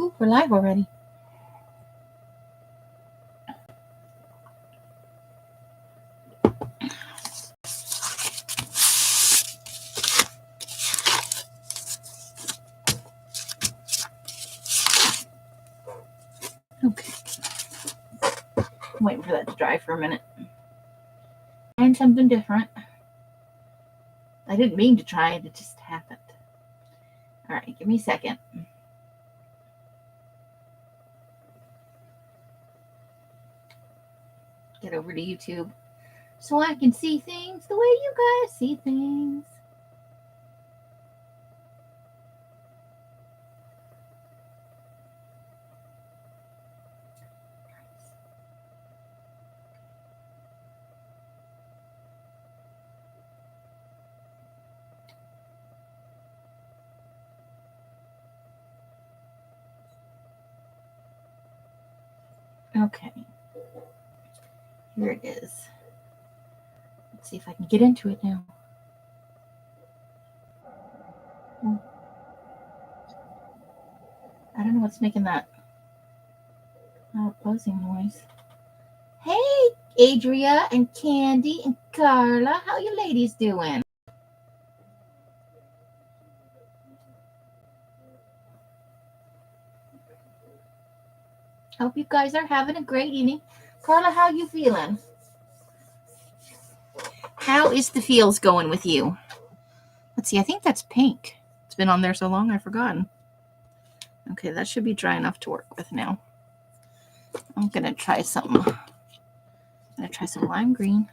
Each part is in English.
Ooh, we're live already. Okay. I'm waiting for that to dry for a minute. And something different. I didn't mean to try it, it just happened. All right, give me a second. Get over to YouTube so I can see things the way you guys see things. Okay. Here it is. Let's see if I can get into it now. I don't know what's making that buzzing noise. Hey, Adria and Candy and Carla. How you ladies doing? Hope you guys are having a great evening. Carla, how you feeling? How is the feels going with you? Let's see, I think that's pink. It's been on there so long, I've forgotten. Okay, that should be dry enough to work with now. I'm gonna try something. I'm gonna try some lime green.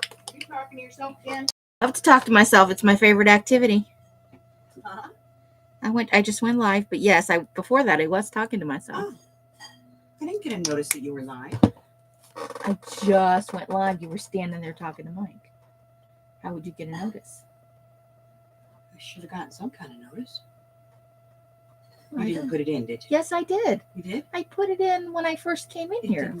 Are you talking to yourself again? I have to talk to myself. It's my favorite activity. Uh-huh. I just went live, but yes, before that I was talking to myself. Oh. I didn't get a notice that you were live. I just went live. You were standing there talking to Mike. How would you get a notice? I should have gotten some kind of notice. You didn't put it in, did you? Yes, I did. You did? I put it in when I first came in here.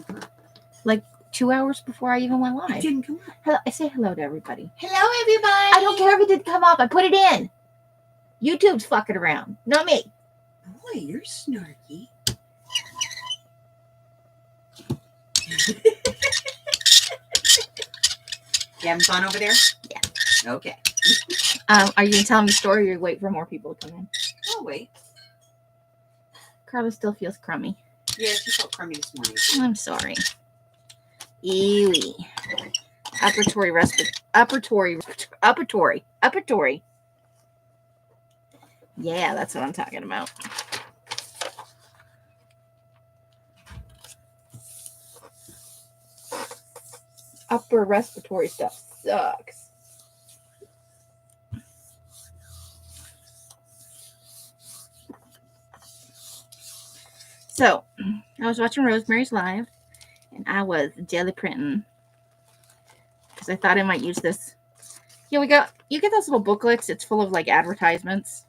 Like 2 hours before I even went live. It didn't come up. Hello, I say hello to everybody. Hello, everybody. I don't care if it didn't come up. I put it in. YouTube's fucking around, not me. Boy, you're snarky. You having fun over there? Yeah. Okay. Are you going to tell me a story or you wait for more people to come in? I'll wait. Carla still feels crummy. Yeah, she felt crummy this morning. I'm sorry. Ewy. Uppertory. Yeah, that's what I'm talking about. Upper respiratory stuff sucks. So, I was watching Rosemary's Live, and I was jelly printing because I thought I might use this. Yeah, you get those little booklets. It's full of like advertisements.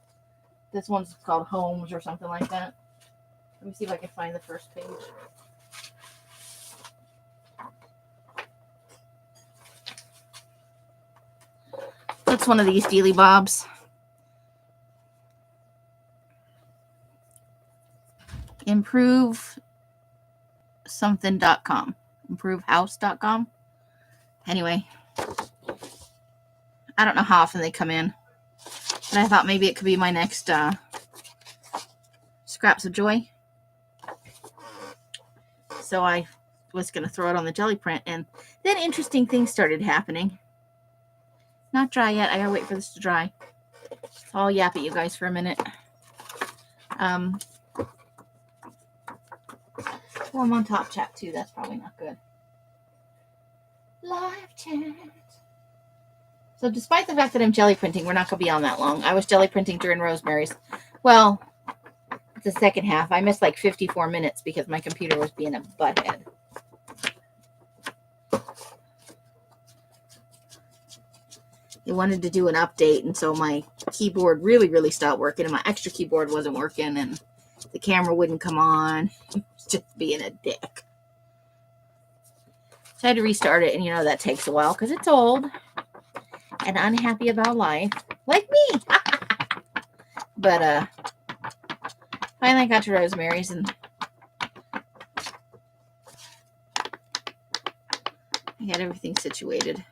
This one's called Homes or something like that. Let me see if I can find the first page. It's one of these Dealy Bobs. ImproveSomething.com. ImproveHouse.com. Anyway, I don't know how often they come in, but I thought maybe it could be my next Scraps of Joy. So I was going to throw it on the jelly print, and then interesting things started happening. Not dry yet. I gotta wait for this to dry. I'll yap at you guys for a minute. Well, I'm on top chat too. That's probably not good. Live chat. So despite the fact that I'm jelly printing, we're not going to be on that long. I was jelly printing during Rosemary's. Well, the second half. I missed like 54 minutes because my computer was being a butthead. It wanted to do an update, and so my keyboard really stopped working, and my extra keyboard wasn't working, and the camera wouldn't come on. It was just being a dick. So I had to restart it, and you know that takes a while because it's old and unhappy about life, like me. But Finally got to Rosemary's and I had everything situated.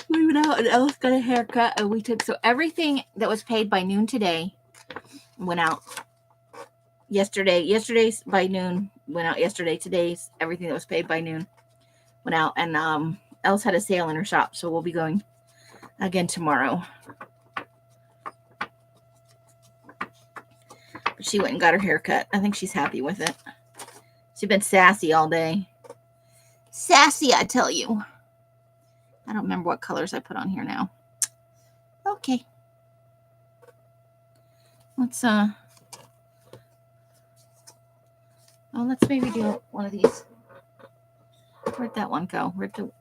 We went out and Ellis got a haircut and we took, so everything that was paid by noon today went out yesterday. Yesterday's by noon went out yesterday. Today's everything that was paid by noon went out, and Ellis had a sale in her shop, so we'll be going again tomorrow. But she went and got her haircut. I think she's happy with it. She's been sassy all day. Sassy, I tell you. I don't remember what colors I put on here now. Okay. Let's let's maybe do one of these. Where'd that one go?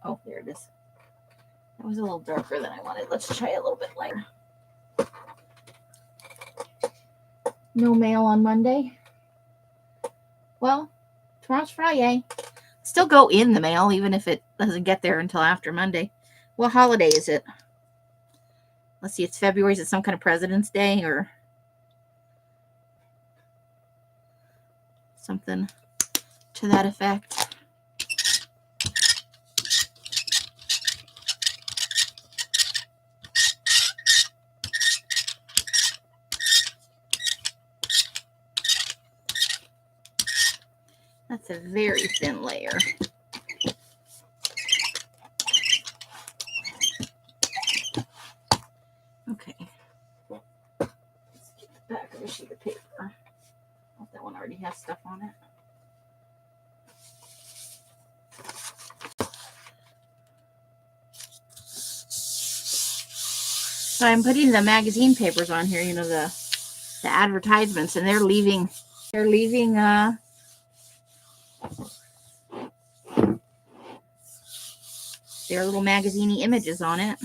Oh, there it is. That was a little darker than I wanted. Let's try a little bit lighter. No mail on Monday. Well, tomorrow's Friday. Still go in the mail, even if it doesn't get there until after Monday. What holiday is it? Let's see, it's February. Is it some kind of President's Day or something to that effect? That's a very thin layer. Okay. Let's get the back of a sheet of paper. Oh, that one already has stuff on it. So I'm putting the magazine papers on here, you know, the advertisements, and they're leaving their little magazine-y images on it.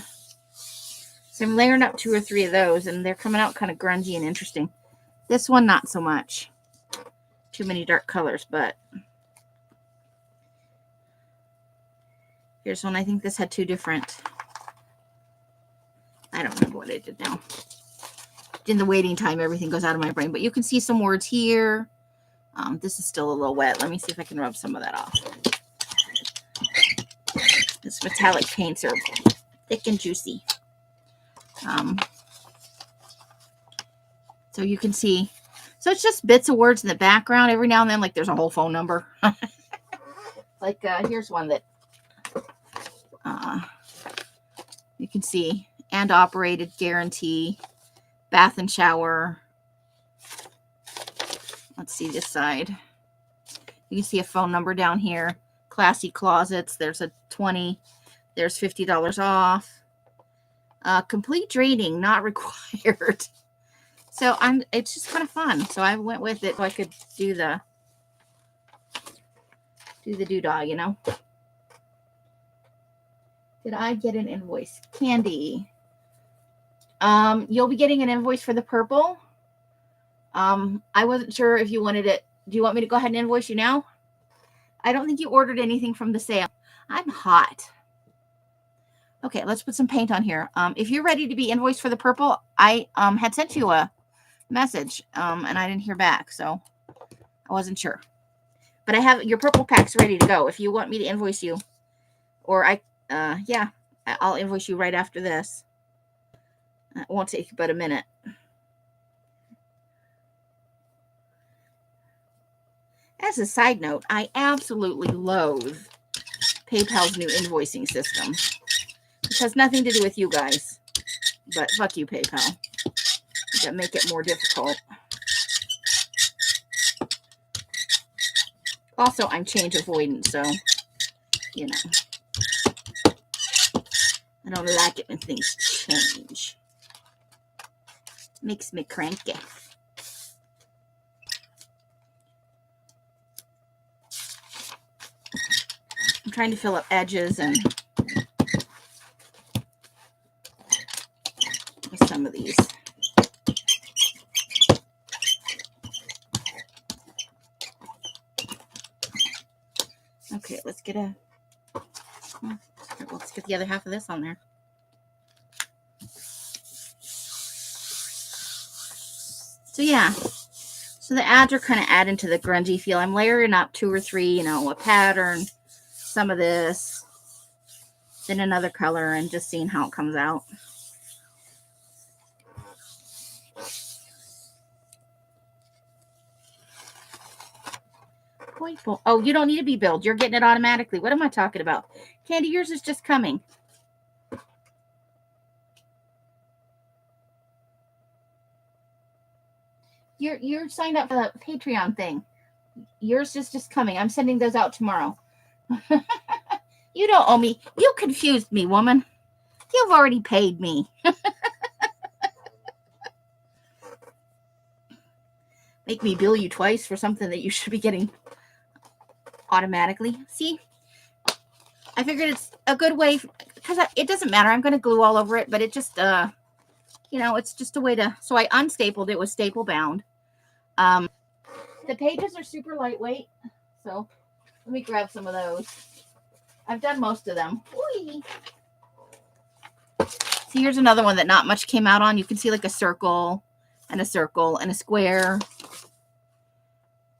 So I'm layering up 2 or 3 of those, and they're coming out kind of grungy and interesting. This one, not so much. Too many dark colors, but here's one. I think this had 2 different. I don't remember what I did now. In the waiting time, everything goes out of my brain, but you can see some words here. This is still a little wet. Let me see if I can rub some of that off. This metallic paints are thick and juicy. So you can see. So it's just bits of words in the background. Every now and then, like there's a whole phone number. Like here's one that you can see. And operated, guarantee, bath and shower. Let's see this side. You can see a phone number down here. Classy closets. There's a 20. There's $50 off. Complete draining not required. So it's just kind of fun. So I went with it so I could do the doodah, you know. Did I get an invoice? Candy. You'll be getting an invoice for the purple. I wasn't sure if you wanted it. Do you want me to go ahead and invoice you now? I don't think you ordered anything from the sale. I'm hot. Okay, let's put some paint on here. If you're ready to be invoiced for the purple, I had sent you a message, and I didn't hear back, so I wasn't sure. But I have your purple packs ready to go. If you want me to invoice you, or yeah, I'll invoice you right after this. It won't take but a minute. As a side note, I absolutely loathe PayPal's new invoicing system. It has nothing to do with you guys, but fuck you, PayPal. That make it more difficult. Also, I'm change avoidant, so you know, I don't like it when things change. Makes me cranky. I'm trying to fill up edges and with some of these. Okay, let's get the other half of this on there. So yeah, so the ads are kind of adding to the grungy feel. I'm layering up 2 or 3, you know, a pattern, some of this, then another color, and just seeing how it comes out. Oh, you don't need to be billed. You're getting it automatically. What am I talking about? Candy, yours is just coming. You're signed up for the Patreon thing. Yours is just coming. I'm sending those out tomorrow. You don't owe me. You confused me, woman. You've already paid me. Make me bill you twice for something that you should be getting automatically. See? I figured it's a good way, because it doesn't matter. I'm going to glue all over it, but it just, you know, it's just a way to, so I unstapled it with staple bound. The pages are super lightweight, so let me grab some of those. I've done most of them. Whee! See, here's another one that not much came out on. You can see like a circle and a square.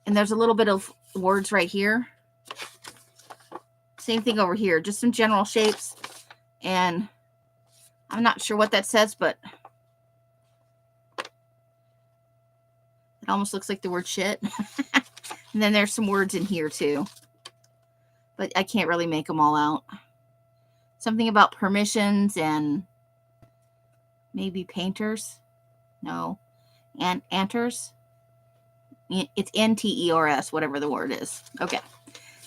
And there's a little bit of words right here. Same thing over here, just some general shapes. And I'm not sure what that says, but it almost looks like the word shit. And then there's some words in here too, but I can't really make them all out. Something about permissions and maybe painters. No. And anters. It's N-T-E-R-S, whatever the word is. Okay.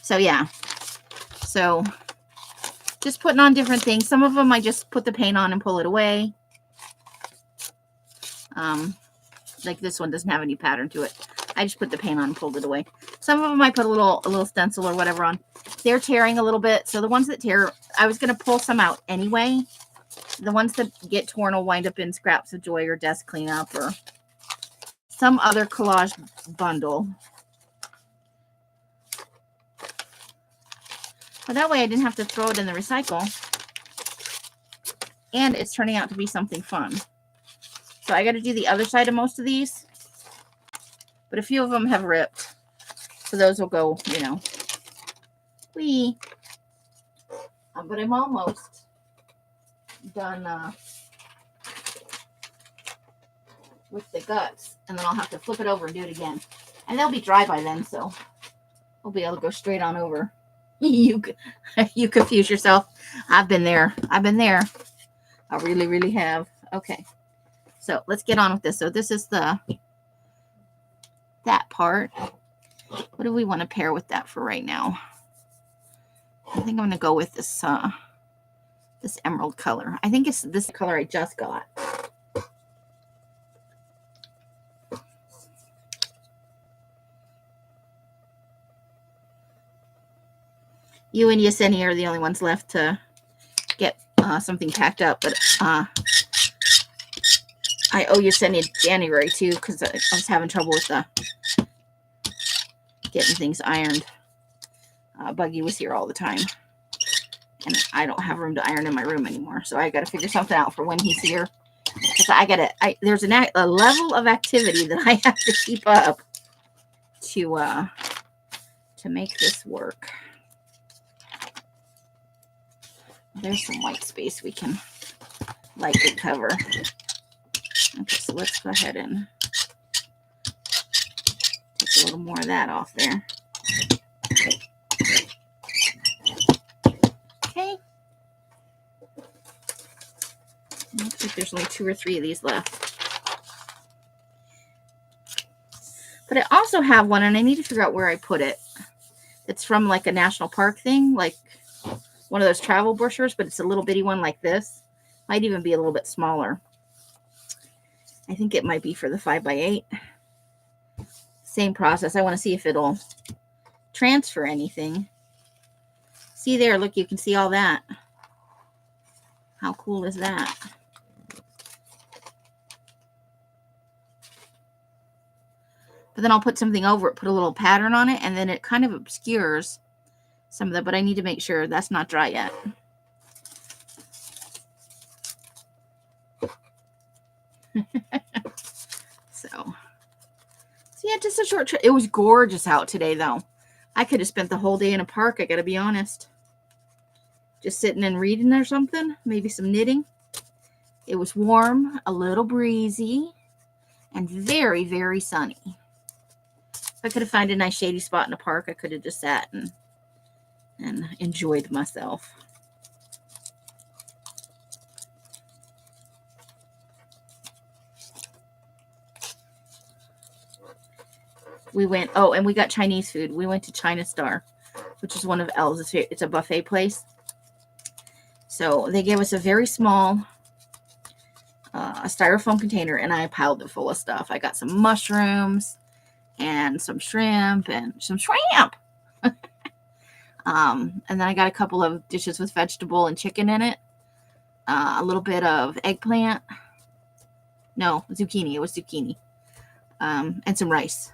So yeah. So just putting on different things. Some of them I just put the paint on and pull it away. Like this one doesn't have any pattern to it. I just put the paint on and pulled it away. Some of them I put a little stencil or whatever on. They're tearing a little bit. So the ones that tear, I was going to pull some out anyway. The ones that get torn will wind up in Scraps of Joy or Desk Cleanup or some other collage bundle. But that way I didn't have to throw it in the recycle. And it's turning out to be something fun. So I got to do the other side of most of these. But a few of them have ripped. So those will go, you know. Whee! But I'm almost done with the guts. And then I'll have to flip it over and do it again. And they'll be dry by then, so we'll be able to go straight on over. You confuse yourself. I've been there. I really, really have. Okay. So let's get on with this. So this is that part. What do we want to pair with that for right now? I think I'm going to go with this this emerald color. I think it's this color I just got. You and Yesenia are the only ones left to get something packed up, but I owe Yesenia January too because I was having trouble with getting things ironed. Buggy was here all the time, and I don't have room to iron in my room anymore, so I got to figure something out for when he's here. Because there's a level of activity that I have to keep up to make this work. There's some white space we can lightly cover. Okay, so let's go ahead and take a little more of that off there. Okay. Looks like there's only 2 or 3 of these left. But I also have one, and I need to figure out where I put it. It's from like a national park thing, like one of those travel brochures, but it's a little bitty one like this. Might even be a little bit smaller. I think it might be for the 5x8. Same process. I want to see if it'll transfer anything. See there, look, you can see all that. How cool is that? But then I'll put something over it, put a little pattern on it, and then it kind of obscures some of that, but I need to make sure that's not dry yet. So Yeah, just a short trip. It was gorgeous out today, though. I could have spent the whole day in a park, I gotta be honest. Just sitting and reading or something. Maybe some knitting. It was warm, a little breezy, and very, very sunny. If I could have found a nice shady spot in a park, I could have just sat and enjoyed myself. We went, oh, and we got Chinese food. We went to China Star, which is one of Elle's. It's a buffet place. So they gave us a very small a styrofoam container, and I piled it full of stuff. I got some mushrooms and some shrimp and some shrimp. And then I got a couple of dishes with vegetable and chicken in it. A little bit of eggplant. No, zucchini. It was zucchini. And some rice.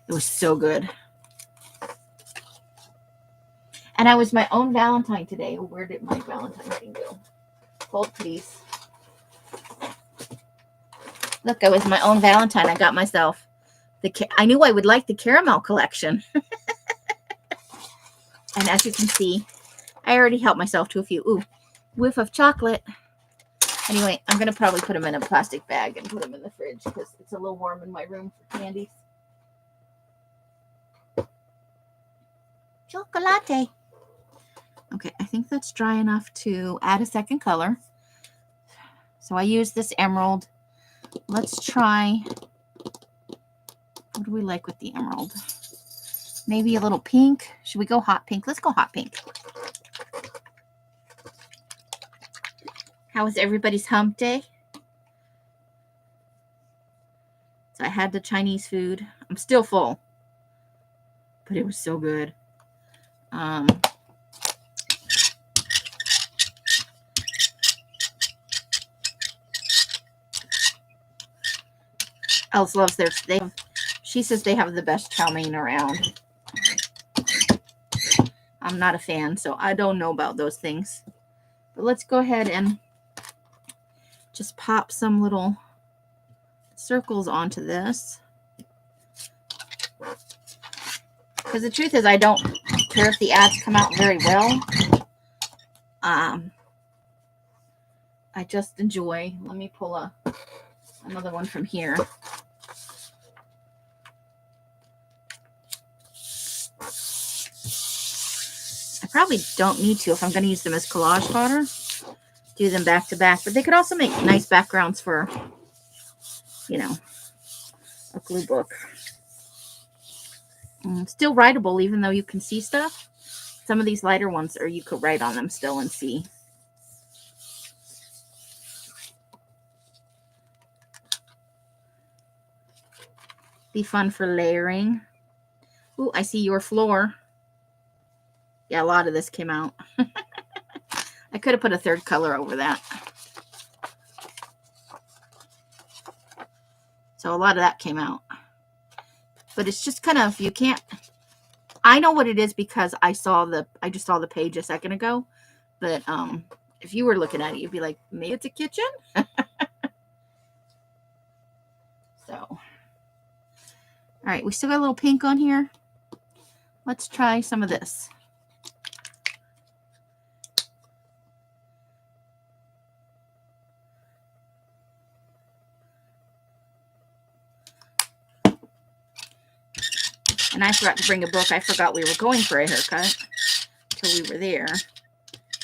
It was so good. And I was my own Valentine today. Where did my Valentine thing go? Hold, please. Look, I was my own Valentine. I got myself I knew I would like the caramel collection. And as you can see, I already helped myself to a few. Ooh, whiff of chocolate. Anyway, I'm going to probably put them in a plastic bag and put them in the fridge because it's a little warm in my room for candies. Chocolate. Okay, I think that's dry enough to add a second color. So I use this emerald. Let's try, what do we like with the emerald? Maybe a little pink. Should we go hot pink? Let's go hot pink. How was everybody's hump day? So I had the Chinese food. I'm still full, but it was so good. Else loves she says they have the best chow mein around. I'm not a fan, so I don't know about those things. But let's go ahead and just pop some little circles onto this. Because the truth is, I don't care if the ads come out very well. I just enjoy. Let me pull another one from here. I probably don't need to if I'm going to use them as collage fodder. Do them back to back. But they could also make nice backgrounds for, you know, a glue book. Still writable even though you can see stuff. Some of these lighter ones, or you could write on them still and see. Be fun for layering. Ooh, I see your floor. Yeah, a lot of this came out. I could have put a third color over that. So a lot of that came out. But it's just kind of, you can't, I know what it is because I just saw the page a second ago. But if you were looking at it, you'd be like, maybe it's a kitchen? So, all right, we still got a little pink on here. Let's try some of this. And I forgot to bring a book. I forgot we were going for a haircut until we were there.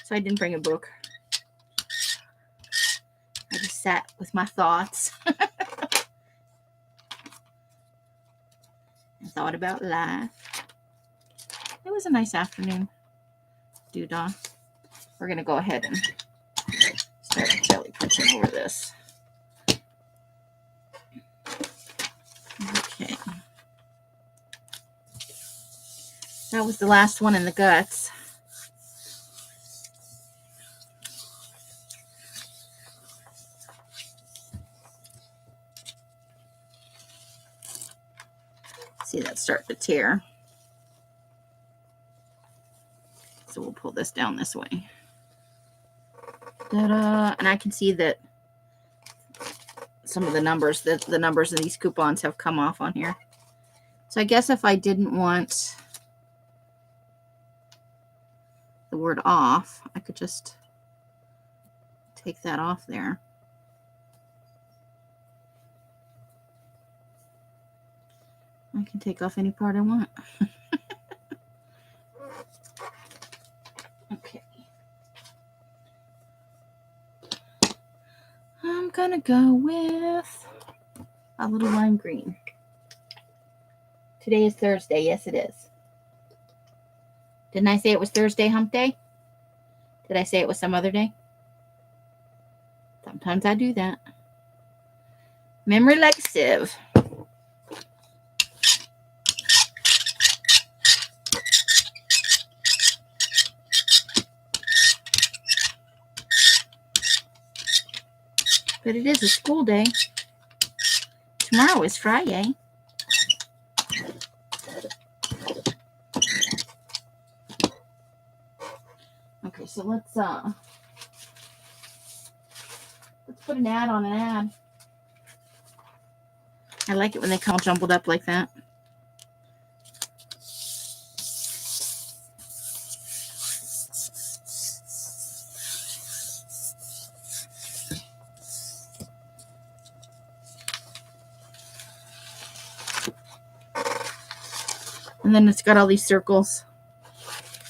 So I didn't bring a book. I just sat with my thoughts. And thought about life. It was a nice afternoon. Doodah. We're going to go ahead and start Gelli Plating over this. Okay. That was the last one in the guts. See that start to tear. So we'll pull this down this way. Ta-da. And I can see that some of the numbers, the numbers of these coupons have come off on here. So I guess if I didn't want the word off, I could just take that off there. I can take off any part I want. Okay. I'm gonna go with a little lime green. Today is Thursday. Yes, it is. Didn't I say it was Thursday hump day? Did I say it was some other day? Sometimes I do that. Memory like a sieve. But it is a school day. Tomorrow is Friday. Okay, so let's put an ad on an ad. I like it when they come all jumbled up like that. And then it's got all these circles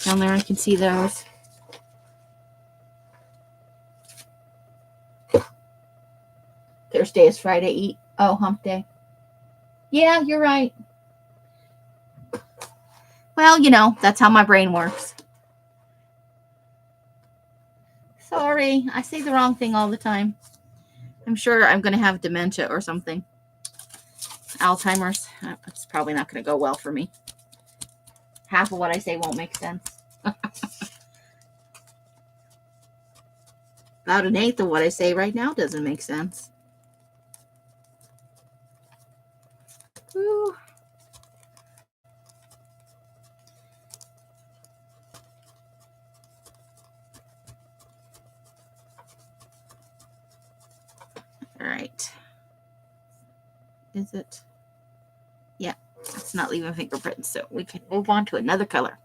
down there. I can see those. Thursday is Friday. Eat. Oh, hump day. Yeah, you're right. Well, you know, that's how my brain works. Sorry, I say the wrong thing all the time. I'm sure I'm going to have dementia or something. Alzheimer's. It's probably not going to go well for me. Half of what I say won't make sense. About an eighth of what I say right now doesn't make sense. Whew. All right. Is it? Yeah, it's not leaving fingerprints, so we can move on to another color.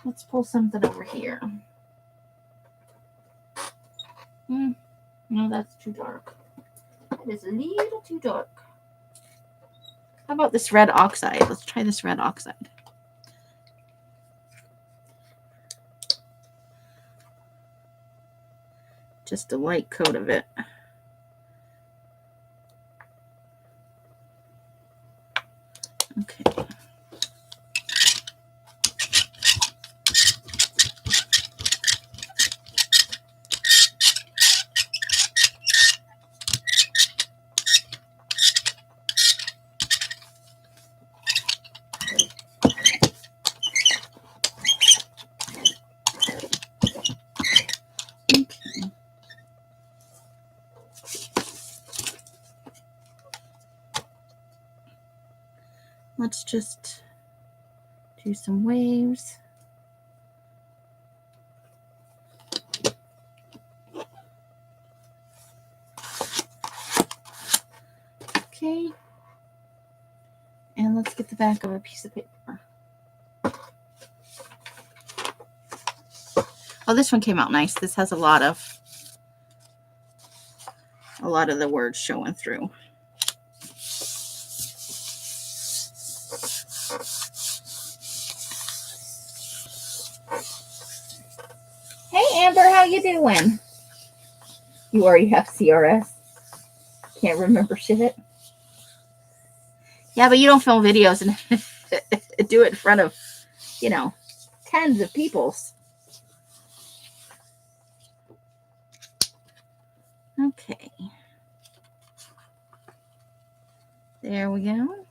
Let's pull something over here. No, that's too dark. It is a little too dark. How about this red oxide? Let's try this red oxide. Just a light coat of it. Okay. Let's just do some waves. Okay. And let's get the back of a piece of paper. Oh, this one came out nice. This has a lot of the words showing through. Hey, Amber, how you doing? You already have CRS? Can't remember shit? Yeah, but you don't film videos and do it in front of, you know, tens of people. Okay. There we go.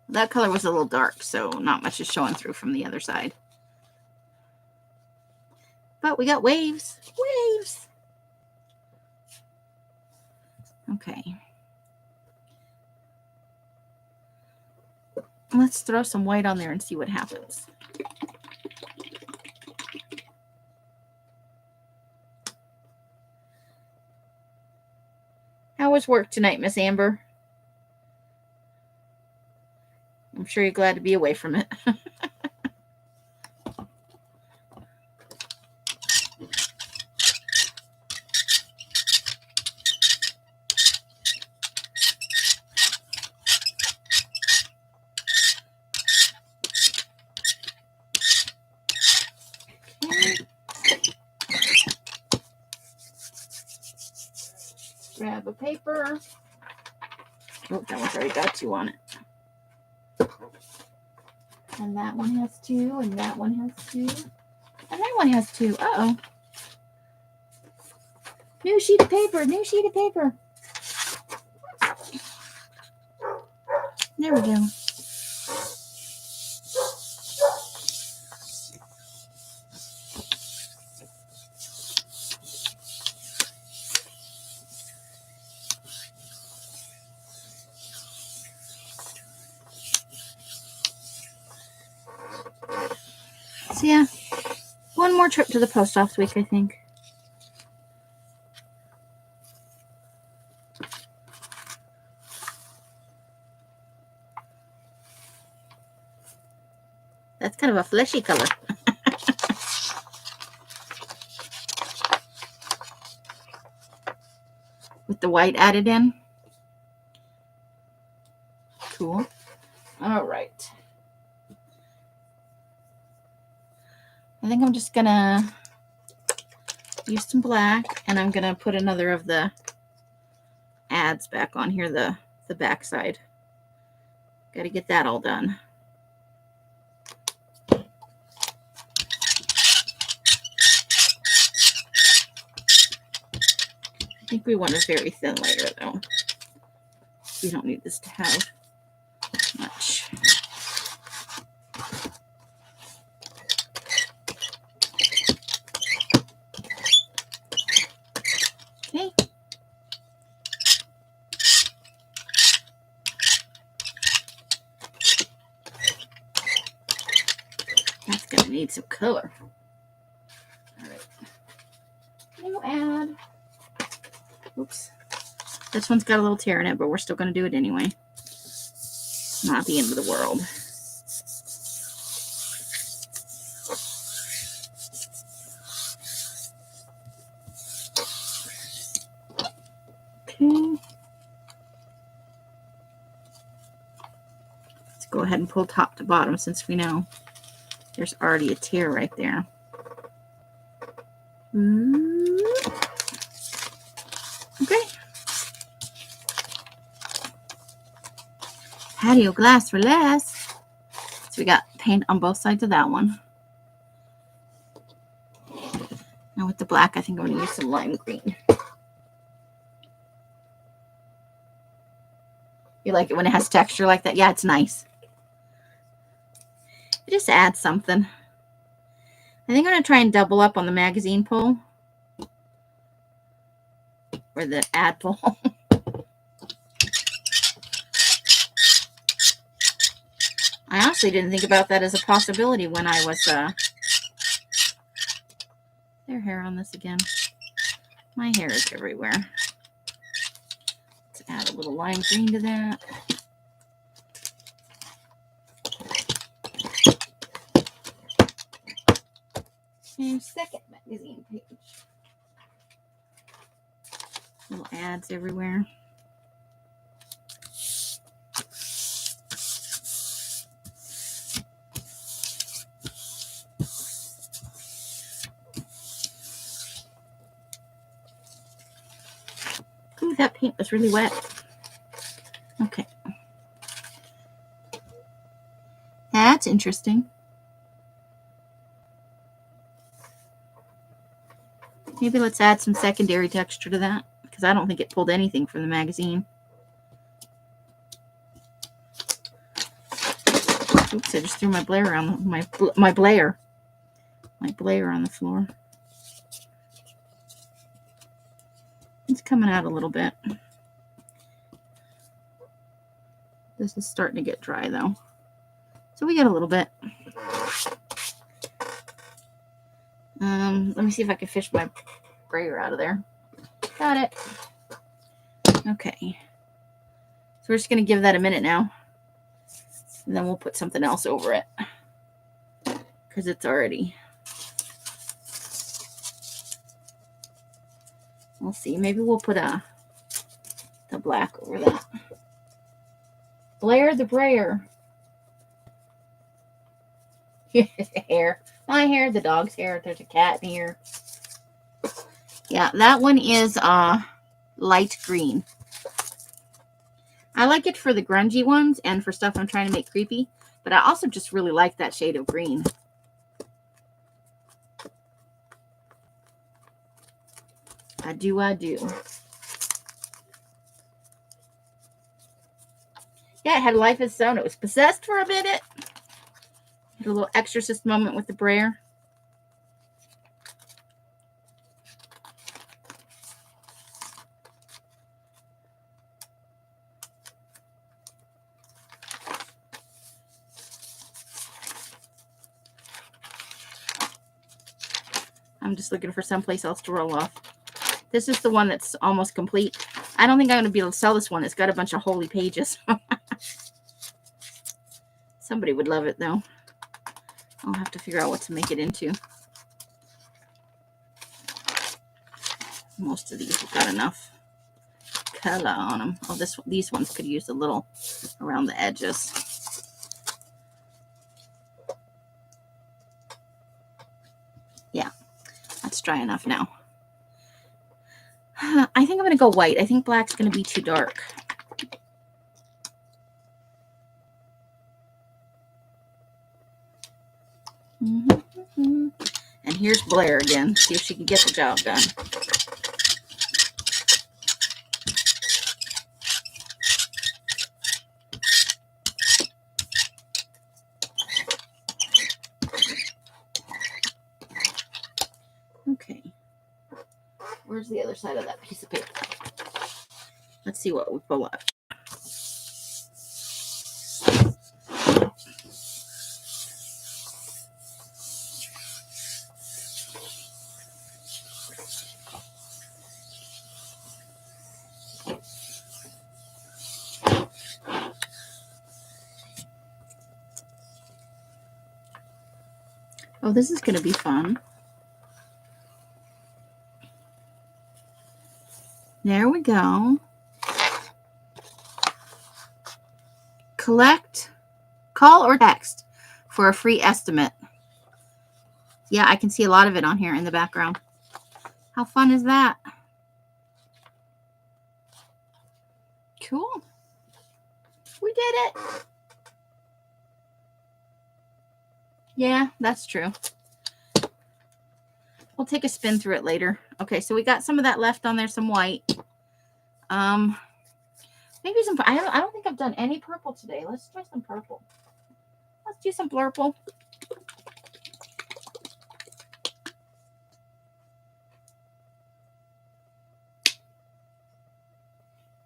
That color was a little dark, so not much is showing through from the other side. But we got waves. Waves. Okay. Let's throw some white on there and see what happens. How was work tonight, Miss Amber? I'm sure you're glad to be away from it. Grab a paper. Oh, that one's already got 2 on it. And that one has 2, and that one has 2, and that one has 2. Uh-oh. New sheet of paper, new sheet of paper. There we go. So yeah, one more trip to the post office week, I think. That's kind of a fleshy color. With the white added in. Cool. All right. I think I'm just gonna use some black, and I'm gonna put another of the ads back on here, the back side. Got to get that all done. I think we want a very thin layer though. We don't need this to have much. Okay. That's gonna need some color. All right. New ad. Oops. This one's got a little tear in it, but we're still gonna do it anyway. Not the end of the world. Okay. Let's go ahead and pull top to bottom since we know there's already a tear right there. Okay. Patio glass for less. So we got paint on both sides of that one. Now with the black, I think I'm going to use some lime green. You like it when it has texture like that? Yeah, it's nice. It just adds something. I think I'm going to try and double up on the magazine pull. Or the ad pull. I honestly didn't think about that as a possibility when I was, their hair on this again. My hair is everywhere. Let's add a little lime green to that. And second magazine page. Little ads everywhere. Ooh, that paint was really wet. Okay. That's interesting. Maybe let's add some secondary texture to that, because I don't think it pulled anything from the magazine. Oops, I just threw my Blair on my Blair on the floor. It's coming out a little bit. This is starting to get dry though. So we get a little bit. Let me see if I can fish my brayer out of there. Got it. Okay. So we're just going to give that a minute now. And then we'll put something else over it. Because it's already... We'll see. Maybe we'll put the black over that. Blair the Brayer. Hair. My hair, the dog's hair. There's a cat in here. Yeah, that one is light green. I like it for the grungy ones and for stuff I'm trying to make creepy. But I also just really like that shade of green. I do. Yeah, it had a life of its own. It was possessed for a minute. Had a little exorcist moment with the brayer. I'm just looking for someplace else to roll off. This is the one that's almost complete. I don't think I'm going to be able to sell this one. It's got a bunch of holy pages. Somebody would love it, though. I'll have to figure out what to make it into. Most of these have got enough color on them. Oh, these ones could use a little around the edges. Yeah, that's dry enough now. I think I'm going to go white. I think black's going to be too dark. And here's Blair again. See if she can get the job done. Okay. Where's the other side of that piece of paper? Let's see what we pull up. Oh, this is going to be fun. There we go. Call or text for a free estimate. Yeah, I can see a lot of it on here in the background. How fun is that? Cool. We did it. Yeah, that's true. We'll take a spin through it later. Okay, so we got some of that left on there, some white. Maybe some, I don't think I've done any purple today. Let's try some purple. Let's do some blurple.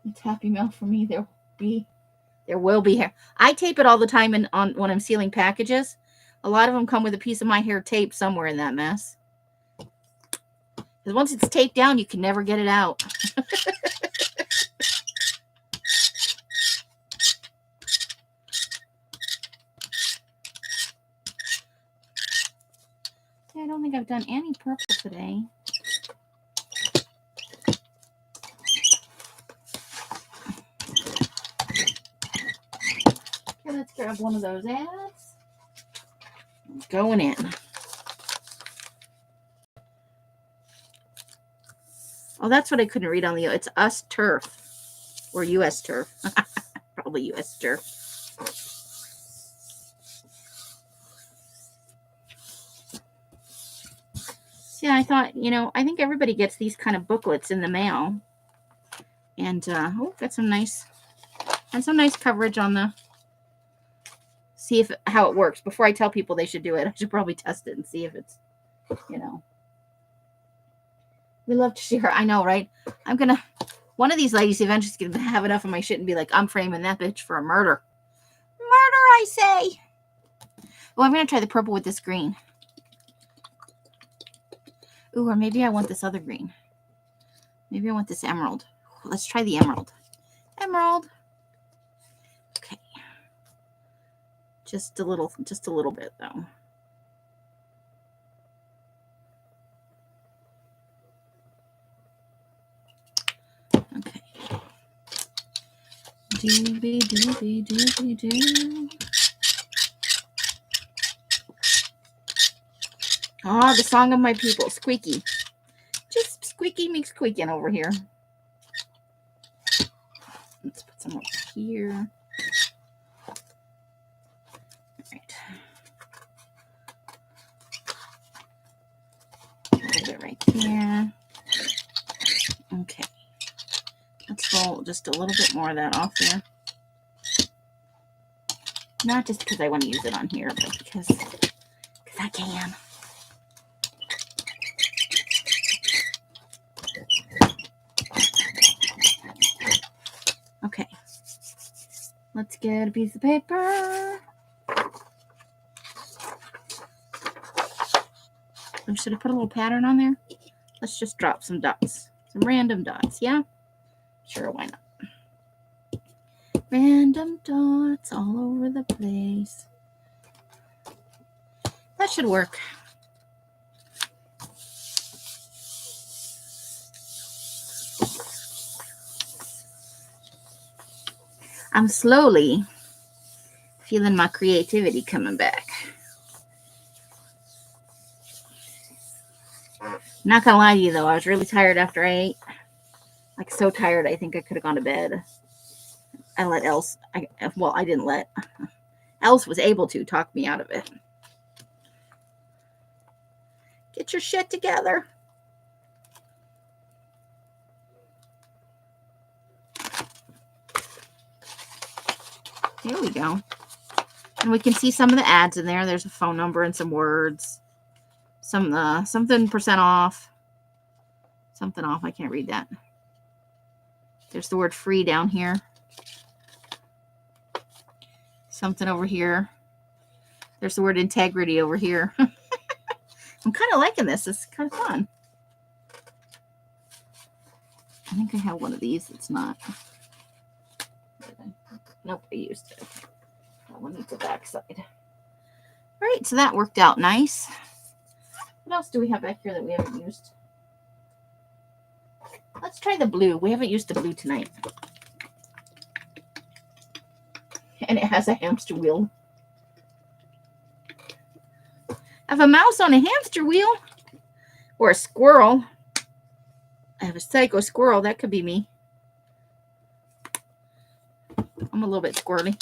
It's happy mail for me. There will be hair. I tape it all the time when I'm sealing packages. A lot of them come with a piece of my hair taped somewhere in that mess. Because once it's taped down, you can never get it out. I don't think I've done any purple today. Okay, let's grab one of those ads. Going in. Oh, that's what I couldn't read on the... It's US turf. Or US turf. Probably US turf. Yeah, I thought, I think everybody gets these kind of booklets in the mail. And, got some nice coverage on the, see how it works. Before I tell people they should do it, I should probably test it and see if it's, We love to see her. I know, right? One of these ladies eventually is going to have enough of my shit and be like, I'm framing that bitch for a murder. Murder, I say. Oh, I'm going to try the purple with this green. Ooh, or maybe I want this other green. Maybe I want this emerald. let's try the emerald. Emerald. Okay. Just a little bit though. Okay. Doobie doobie doobie doo. Ah, the song of my people, squeaky. Just squeaky makes squeaking over here. Let's put some over here. All right. A little bit right there. Okay. Let's roll just a little bit more of that off there. Not just because I want to use it on here, but because I can. Okay. Let's get a piece of paper. Oh, should I put a little pattern on there? Let's just drop some dots. Some random dots, yeah? Sure, why not? Random dots all over the place. That should work. I'm slowly feeling my creativity coming back. Not gonna lie to you though, I was really tired after I ate. Like so tired, I think I could have gone to bed. I let Else, I didn't let. Else was able to talk me out of it. Get your shit together. There we go. And we can see some of the ads in there. There's a phone number and some words. Something percent off. Something off. I can't read that. There's the word free down here. Something over here. There's the word integrity over here. I'm kind of liking this. It's kind of fun. I think I have one of these. It's not. Nope, I used it. That one needs the back side. All right, so that worked out nice. What else do we have back here that we haven't used? Let's try the blue. We haven't used the blue tonight. And it has a hamster wheel. I have a mouse on a hamster wheel. Or a squirrel. I have a psycho squirrel. That could be me. I'm a little bit squirrely.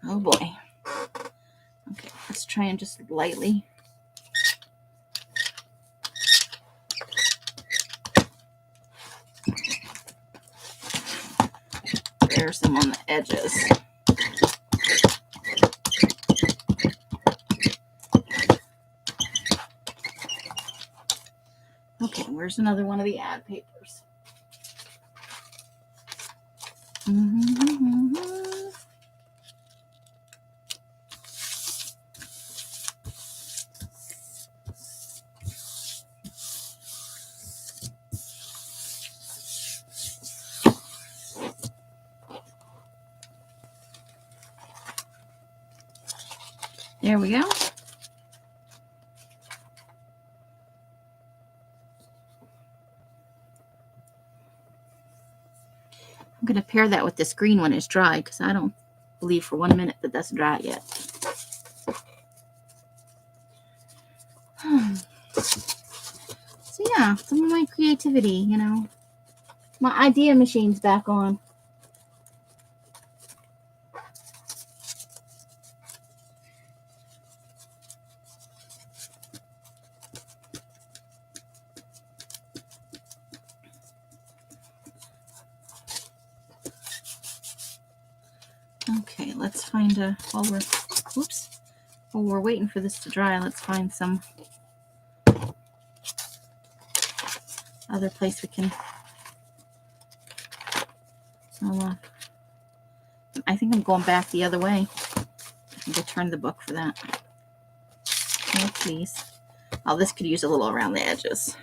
Oh boy. Okay, let's try and just lightly. There's some on the edges. Okay, where's another one of the ad papers? There we go. I'm going to pair that with this green when it's dry because I don't believe for 1 minute that that's dry yet. So yeah, some of my creativity, you know. My idea machine's back on. Okay, let's find a, while we're waiting for this to dry, let's find some other place we can. I think I'm going back the other way. I think I turned the book for that. Oh, please. Oh, this could use a little around the edges.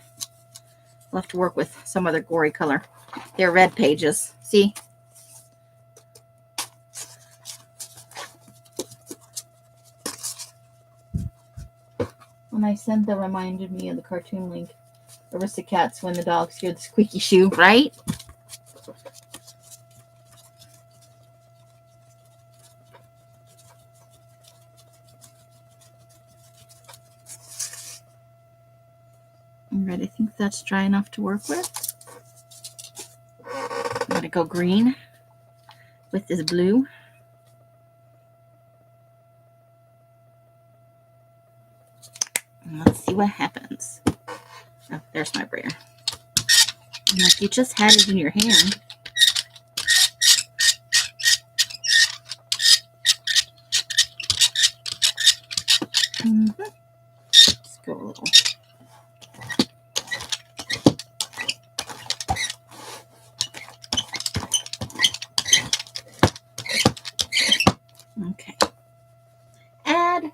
We'll have to work with some other gory color. They're red pages. See? When I sent that, reminded me of the cartoon link. Aristocats when the dogs hear the squeaky shoe, right? All right, I think that's dry enough to work with. I'm going to go green with this blue. And let's see what happens. Oh, there's my brayer. I'm like, you just had it in your hand. Let's go a little. Okay. Add.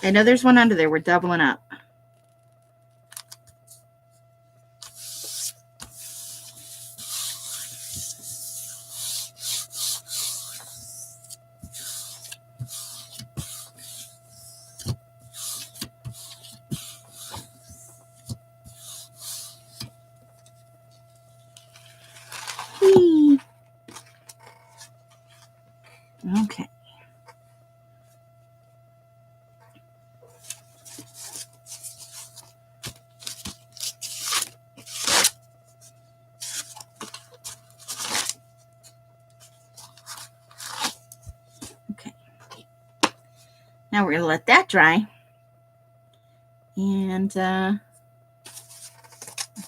I know there's one under there. We're doubling up. Whee. Okay. Okay. Now we're going to let that dry. And I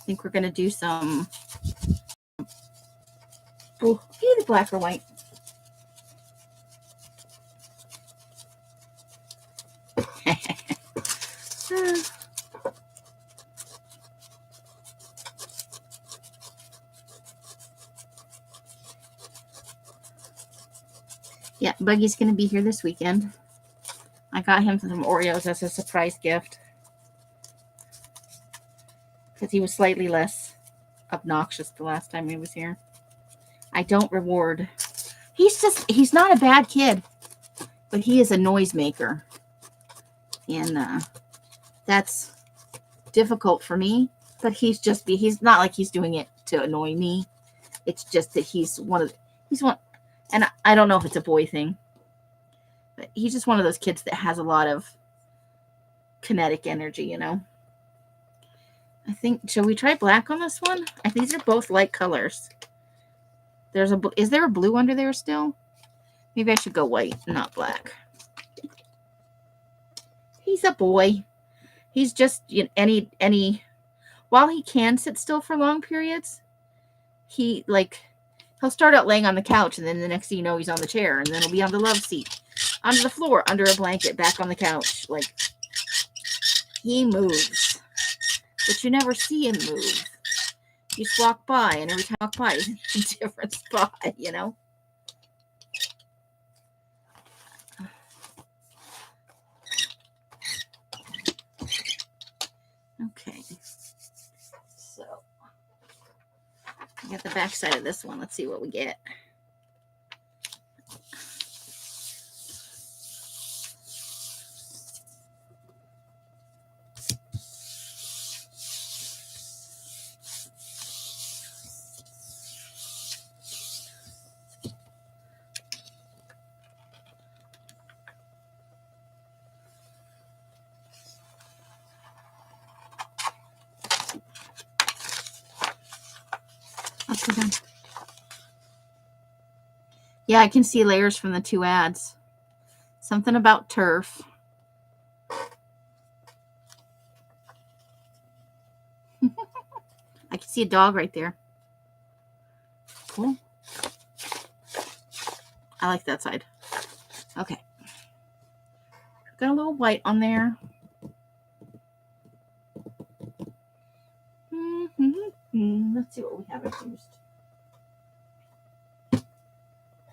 think we're going to do some either black or white. Yeah, Buggy's going to be here this weekend. I got him some Oreos as a surprise gift. Because he was slightly less obnoxious the last time he was here. I don't reward. He's not a bad kid. But he is a noisemaker. And that's difficult for me. But he's not like he's doing it to annoy me. It's just that he's one. And I don't know if it's a boy thing. But he's just one of those kids that has a lot of kinetic energy, you know. I think, shall we try black on this one? I think these are both light colors. Is there a blue under there still? Maybe I should go white, not black. He's a boy. He's just, while he can sit still for long periods, he'll start out laying on the couch, and then the next thing you know, he's on the chair, and then he'll be on the love seat, on the floor, under a blanket, back on the couch. Like, he moves. But you never see him move. You just walk by, and every time you walk by, he's in a different spot, you know? Okay. So, I got the back side of this one. Let's see what we get. Yeah, I can see layers from the two ads. Something about turf. I can see a dog right there. Cool. I like that side. Okay. Got a little white on there. Let's see what we haven't used.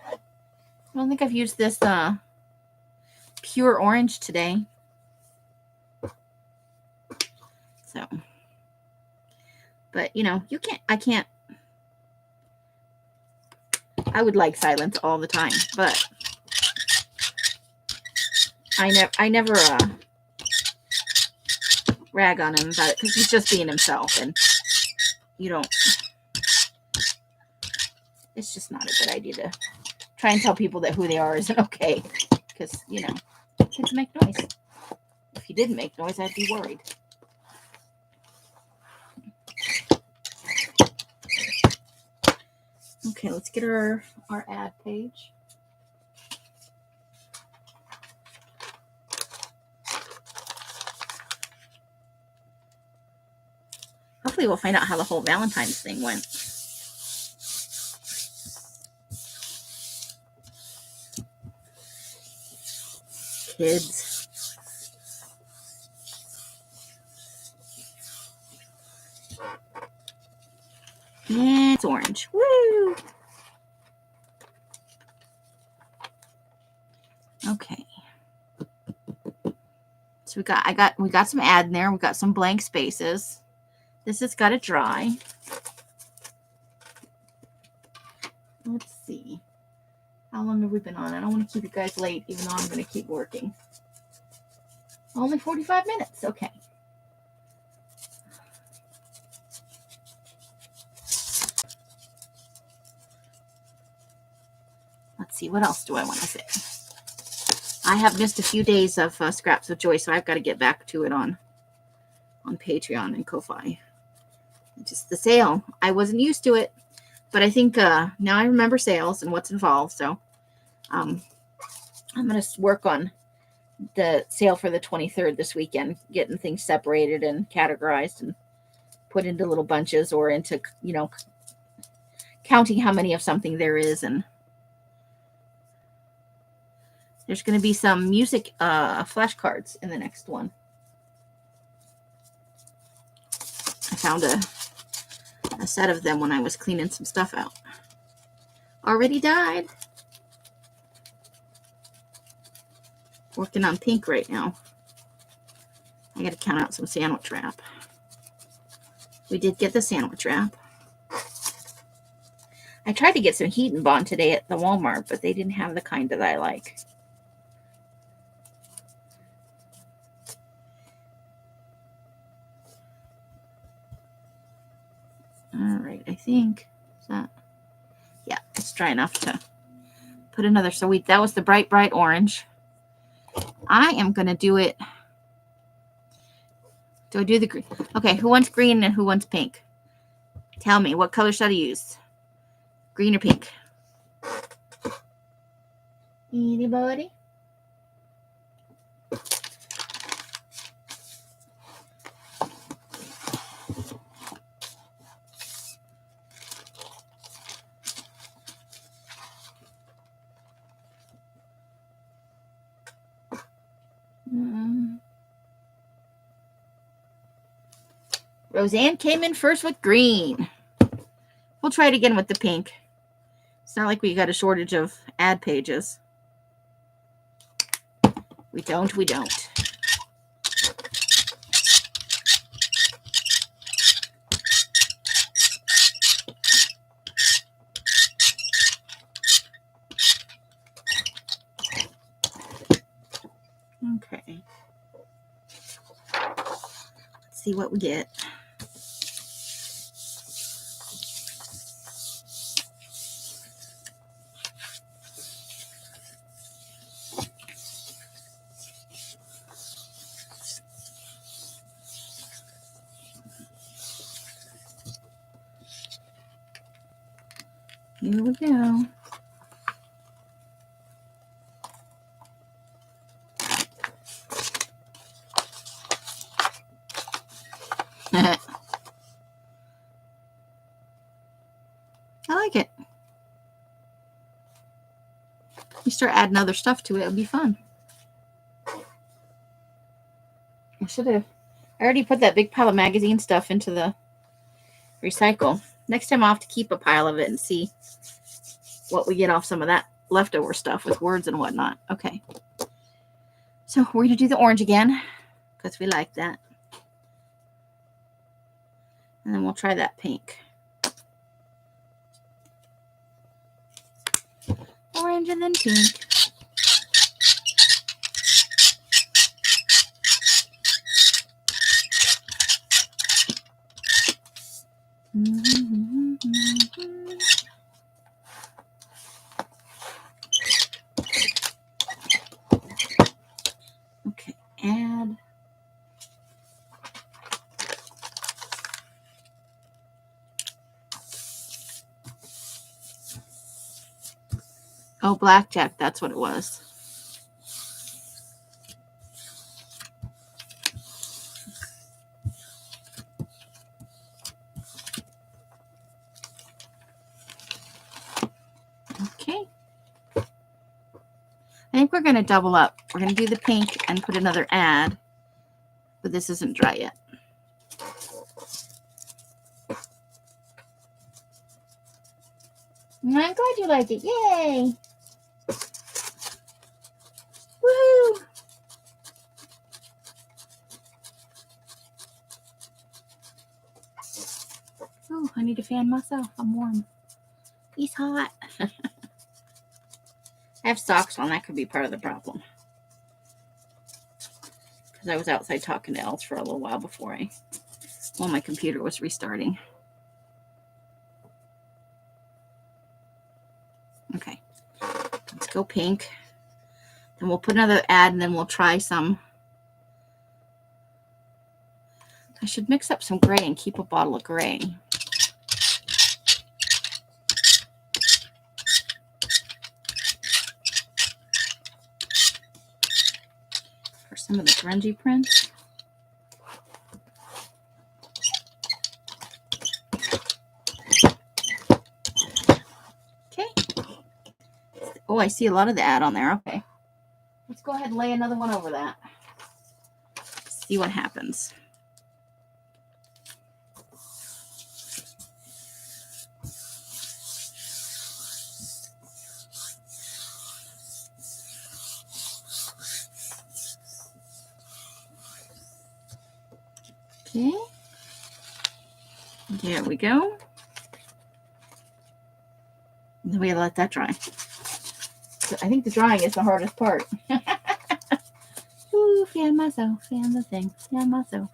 I don't think I've used this pure orange today. So, but you know, I would like silence all the time, but I never rag on him about it because he's just being himself, and it's just not a good idea to try and tell people that who they are isn't okay, because kids make noise. If he didn't make noise, I'd be worried. Okay, let's get our ad page. Hopefully we'll find out how the whole Valentine's thing went. Kids. And it's orange. Woo! Okay. So we got some ad in there. We got some blank spaces. This has got to dry. Let's see. How long have we been on? I don't want to keep you guys late, even though I'm going to keep working. Only 45 minutes. Okay. Let's see. What else do I want to say? I have missed a few days of Scraps of Joy, so I've got to get back to it on Patreon and Ko-Fi. Just the sale. I wasn't used to it, but I think now I remember sales and what's involved. So I'm going to work on the sale for the 23rd this weekend, getting things separated and categorized and put into little bunches or into, counting how many of something there is. And there's going to be some music flashcards in the next one. I found a set of them when I was cleaning some stuff out. Already died. Working on pink right now. I got to count out some sandwich wrap. We did get the sandwich wrap. I tried to get some Heat and Bond today at the Walmart, but they didn't have the kind that I like. All right, I think it's dry enough to put another. So that was the bright orange. I am going to do it. Do I do the green? Okay, who wants green and who wants pink? Tell me, what color should I use? Green or pink? Anybody? Roseanne came in first with green. We'll try it again with the pink. It's not like we got a shortage of ad pages. We don't. Okay. Let's see what we get. Here we go. I like it. You start adding other stuff to it, it'll be fun. I already put that big pile of magazine stuff into the recycle. Next time I'll have to keep a pile of it and see what we get off some of that leftover stuff with words and whatnot. Okay. So we're going to do the orange again because we like that. And then we'll try that pink. Orange and then pink. Okay, add. Oh, blackjack, that's what it was. Okay. I think we're going to double up. We're going to do the pink and put another add, but this isn't dry yet. I'm glad you like it. Yay! Woo! Oh, I need to fan myself. I'm warm. He's hot. I have socks on. That could be part of the problem. Because I was outside talking to Els for a little while before my computer was restarting. Okay. Let's go pink. Then we'll put another add and then we'll try some. I should mix up some gray and keep a bottle of gray. For some of the grungy prints. Okay. Oh, I see a lot of the add on there. Okay. Let's go ahead and lay another one over that. See what happens. Okay. There we go. And then we gotta let that dry. So I think the drying is the hardest part. Ooh, fan myself, fan the thing, fan myself.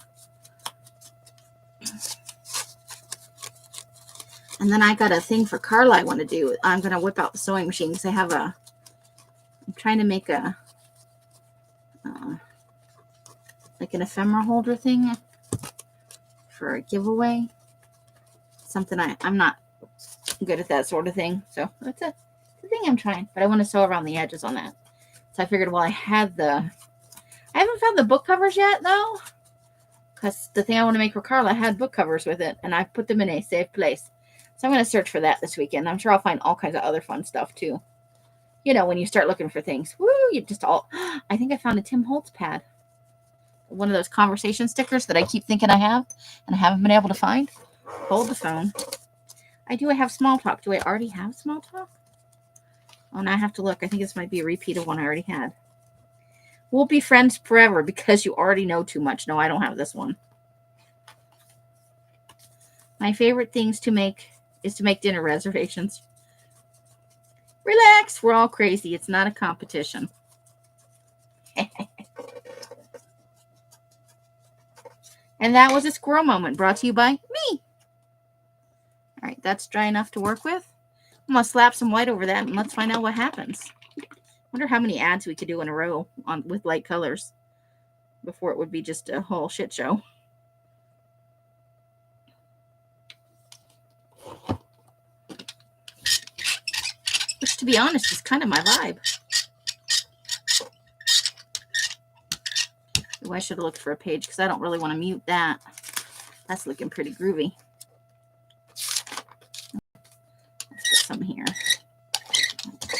And then I got a thing for Carla I want to do. I'm gonna whip out the sewing machine because I'm trying to make a like an ephemera holder thing for a giveaway. Something I'm not good at that sort of thing. So it's a thing I'm trying, but I want to sew around the edges on that. So I figured, well, I haven't found the book covers yet though, because the thing I want to make for Carla had book covers with it, and I put them in a safe place. So I'm going to search for that this weekend. I'm sure I'll find all kinds of other fun stuff too. You know, when you start looking for things, woo, you just I think I found a Tim Holtz pad. One of those conversation stickers that I keep thinking I have and I haven't been able to find. Hold the phone. I have small talk. Do I already have small talk? Oh, now I have to look. I think this might be a repeat of one I already had. We'll be friends forever because you already know too much. No, I don't have this one. My favorite things to make is to make dinner reservations. Relax. We're all crazy. It's not a competition. And that was a squirrel moment brought to you by me. All right, that's dry enough to work with. I'm going to slap some white over that and let's find out what happens. Wonder how many ads we could do in a row with light colors before it would be just a whole shit show. Which, to be honest, is kind of my vibe. Ooh, I should have looked for a page because I don't really want to mute that. That's looking pretty groovy. Let's put some here.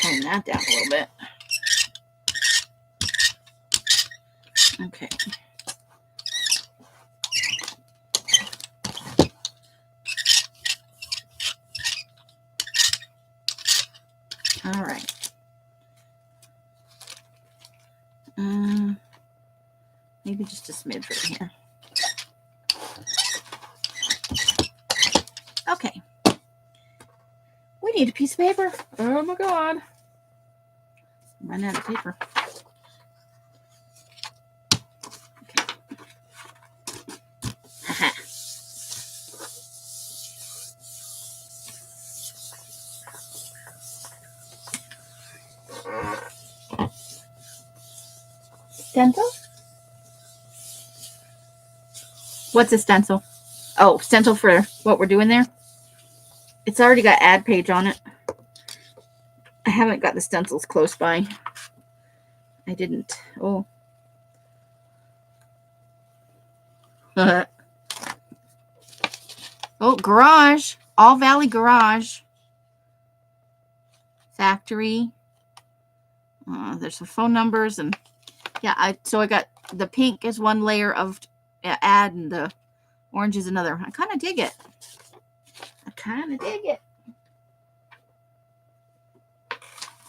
Tone that down a little bit. Okay. All right. Maybe just a smidge right here. Okay. We need a piece of paper. Oh my God. I'm running out of paper. Okay. Aha. Stencil? What's a stencil? Oh, stencil for what we're doing there? It's already got ad page on it. I haven't got the stencils close by. I didn't. Oh. Oh, garage. All Valley Garage. Factory. There's some phone numbers and yeah, so I got the pink is one layer of ad and the orange is another. I kind of dig it.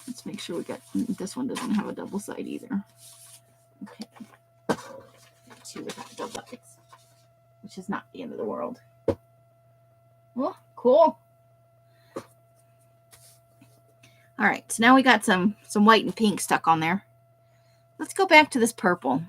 Let's make sure we got this one doesn't have a double side either. Okay. Two without double sides, which is not the end of the world. Oh, cool. All right, so now we got some white and pink stuck on there. Let's go back to this purple.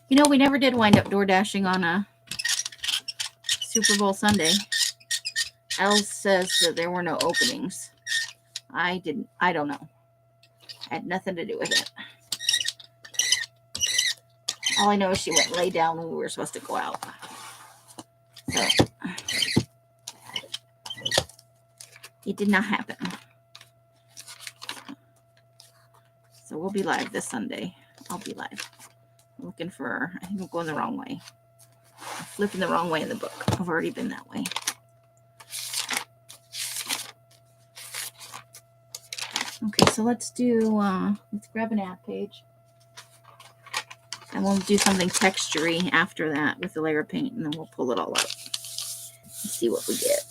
You know, we never did wind up door dashing on a Super Bowl Sunday. Elle says that there were no openings. I don't know. I had nothing to do with it. All I know is she went and lay down when we were supposed to go out. So it did not happen. So we'll be live this Sunday. I'll be live. I'm looking for, I think I'm going the wrong way. I'm flipping the wrong way in the book. I've already been that way. Okay, so let's grab an ad page. And we'll do something textury after that with the layer of paint, and then we'll pull it all out and see what we get.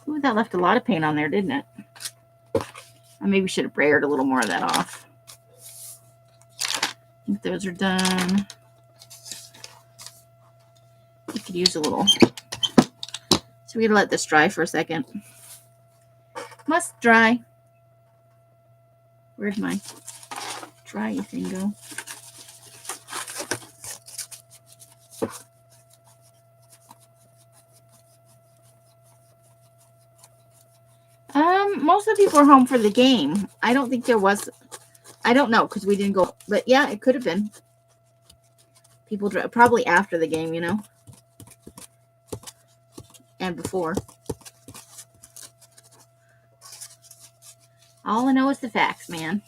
Ooh, that left a lot of paint on there, didn't it? I maybe should have brayered a little more of that off. I think those are done. You could use a little. So we're going to let this dry for a second. Must dry. Where'd my dry thing go? Most of the people are home for the game. I don't think there was. I don't know because we didn't go. But yeah, it could have been. People probably after the game, you know, and before. All I know is the facts, man.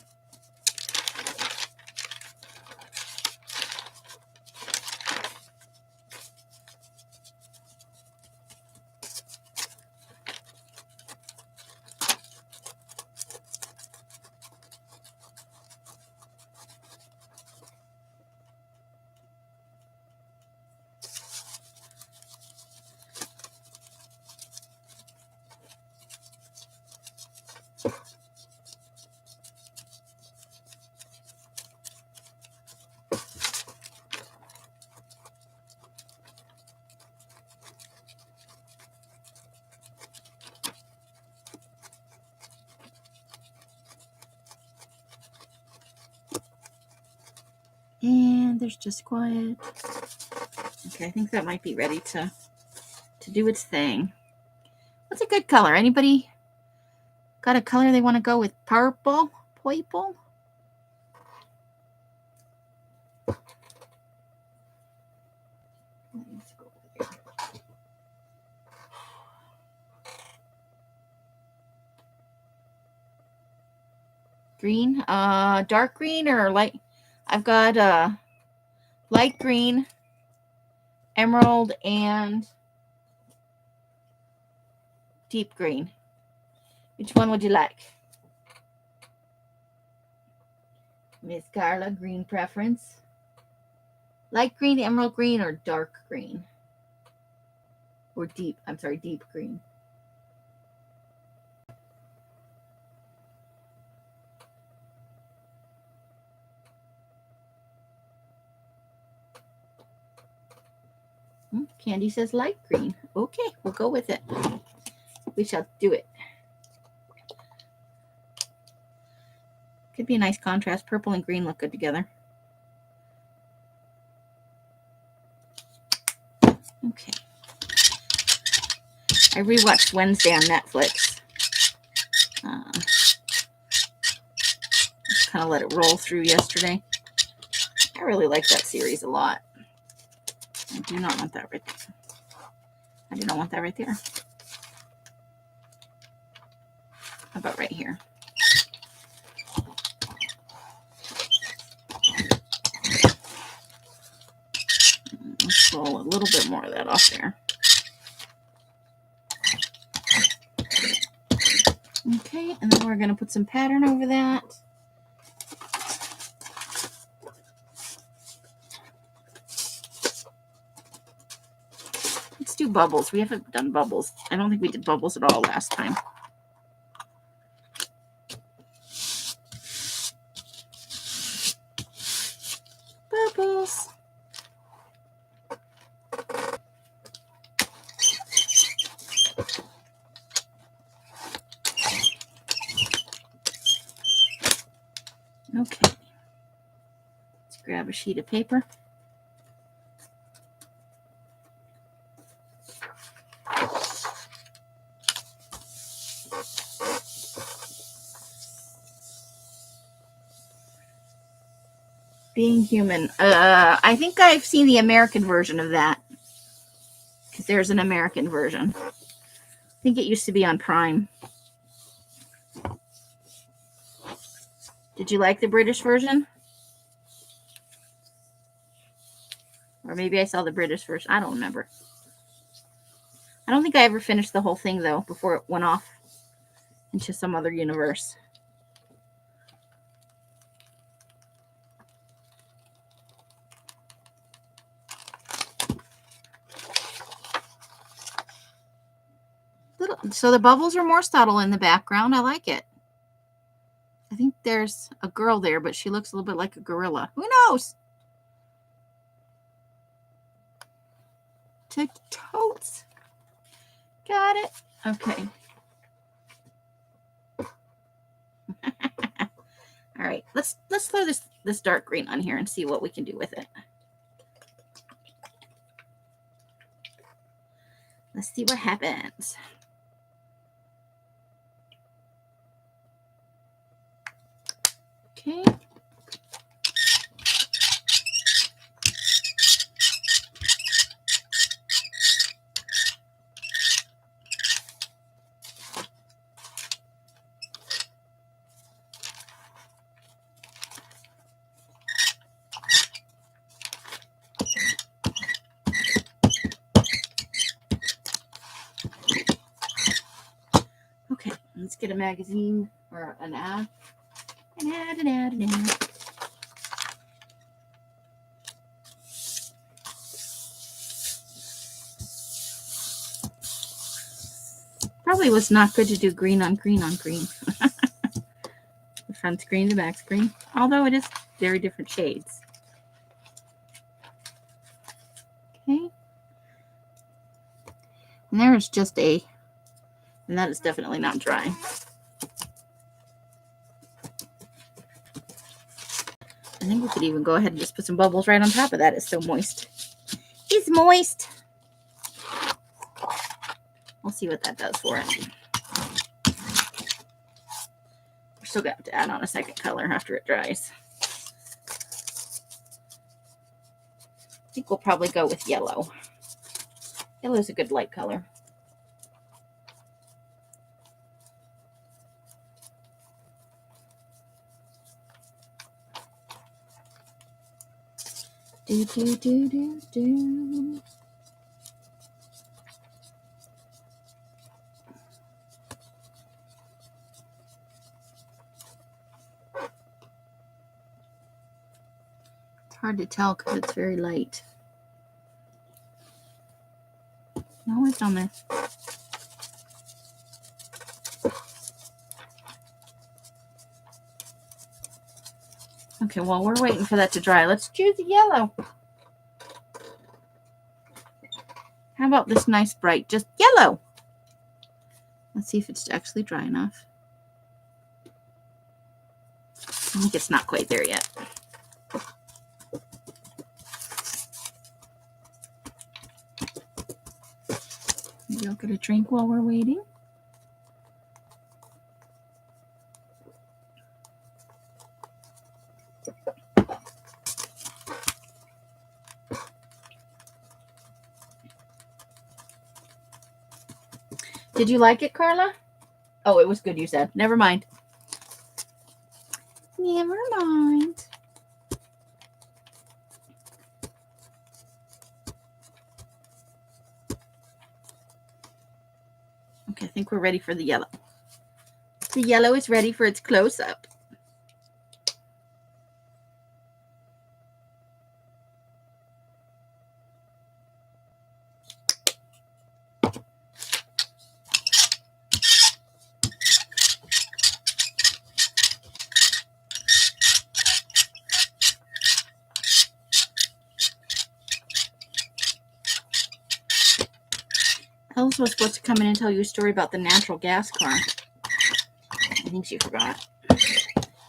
And there's just quiet. Okay, I think that might be ready to do its thing. What's a good color? Anybody got a color they want to go with? Purple? Purple? Let's go over there. Green? Dark green or light? I've got light green, emerald and deep green. Which one would you like? Miss Carla, green preference. Light green, emerald green, or dark green? Or deep green. Candy says light green. Okay, we'll go with it. We shall do it. Could be a nice contrast. Purple and green look good together. Okay. I rewatched Wednesday on Netflix. Just kind of let it roll through yesterday. I really like that series a lot. I do not want that right there. I do not want that right there. How about right here? Let's roll a little bit more of that off there. Okay, and then we're going to put some pattern over that. Let's do bubbles. We haven't done bubbles. I don't think we did bubbles at all last time. Bubbles. Okay. Let's grab a sheet of paper. Being human. I think I've seen the American version of that. Because there's an American version. I think it used to be on Prime. Did you like the British version? Or maybe I saw the British version. I don't remember. I don't think I ever finished the whole thing, though, before it went off into some other universe. So the bubbles are more subtle in the background. I like it. I think there's a girl there, but she looks a little bit like a gorilla. Who knows? Totes. Got it. Okay. All right. Let's throw this dark green on here and see what we can do with it. Let's see what happens. Okay. Okay, let's get a magazine or an ad. An ad. Probably was not good to do green on green on green. The front screen, the back screen. Although it is very different shades. Okay. And there is just and that is definitely not dry. I think we could even go ahead and just put some bubbles right on top of that. It's so moist. It's moist. We'll see what that does for it. We're still going to have to add on a second color after it dries. I think we'll probably go with yellow. Yellow is a good light color. Do. hard to tell because it's very light. No, it's on there. Okay, while we're waiting for that to dry, let's choose the yellow. How about this nice bright, just yellow? Let's see if it's actually dry enough. I think it's not quite there yet. Maybe I'll get a drink while we're waiting. Did you like it, Carla? Oh, it was good, you said. Never mind. Never mind. Okay, I think we're ready for the yellow. The yellow is ready for its close-up. Ellis was supposed to come in and tell you a story about the natural gas car. I think she forgot.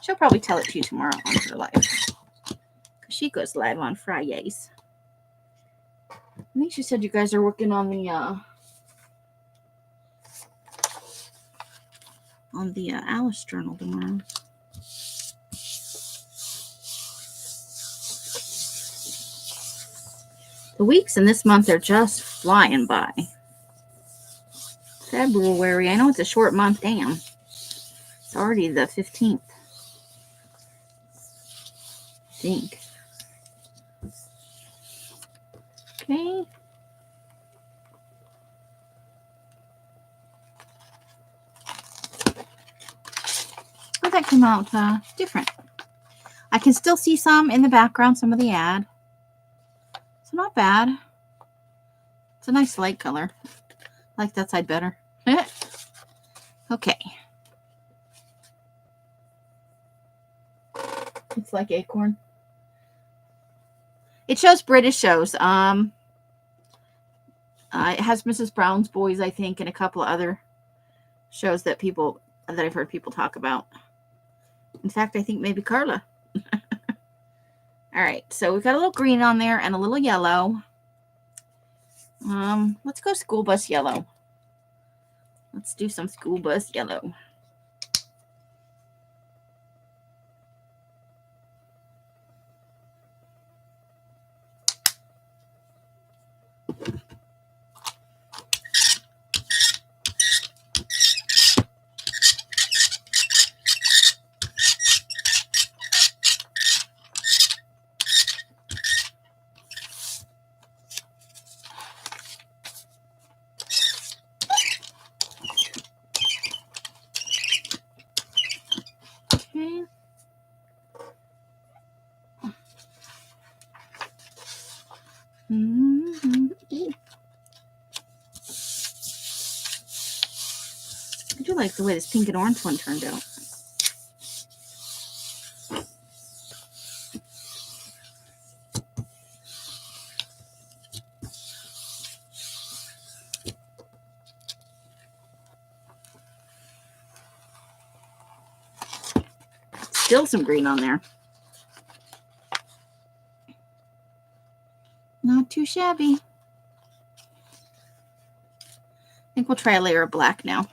She'll probably tell it to you tomorrow on her live. Because she goes live on Fridays. I think she said you guys are working on the Alice Journal tomorrow. The weeks in this month are just flying by. February. I know it's a short month. Damn. It's already the 15th. I think. Okay. Oh, that came out different. I can still see some in the background, some of the ad. So not bad. It's a nice light color. I like that side better. Okay. It's like Acorn. It shows British shows. It has Mrs. Brown's Boys, I think, and a couple of other shows that I've heard people talk about. In fact, I think maybe Carla. All right, so we've got a little green on there and a little yellow. Let's go school bus yellow. Let's do some school bus yellow. Okay. I do like the way this pink and orange one turned out. Still some green on there. Not too shabby. I think we'll try a layer of black now.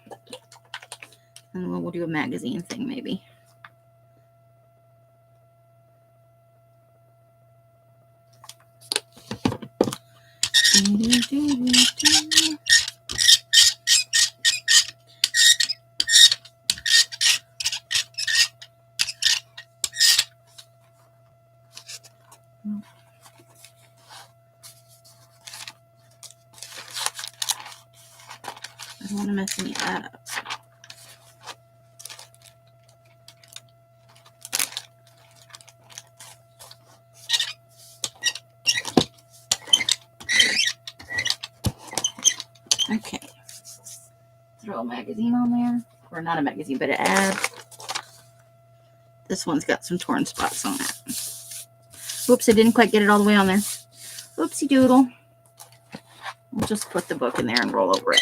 And we'll do a magazine thing maybe. I don't want to mess any of that up. Okay. Throw a magazine on there. Or not a magazine, but an ad. This one's got some torn spots on it. Whoops, I didn't quite get it all the way on there. Oopsie doodle. We'll just put the book in there and roll over it.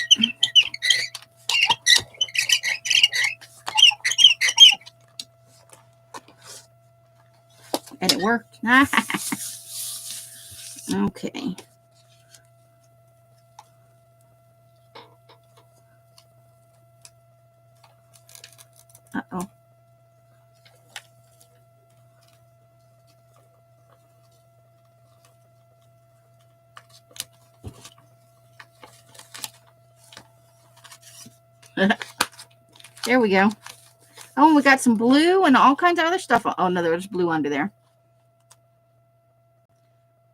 And it worked. Okay. Uh-oh. There we go. Oh, and we got some blue and all kinds of other stuff. Oh, no, there's blue under there.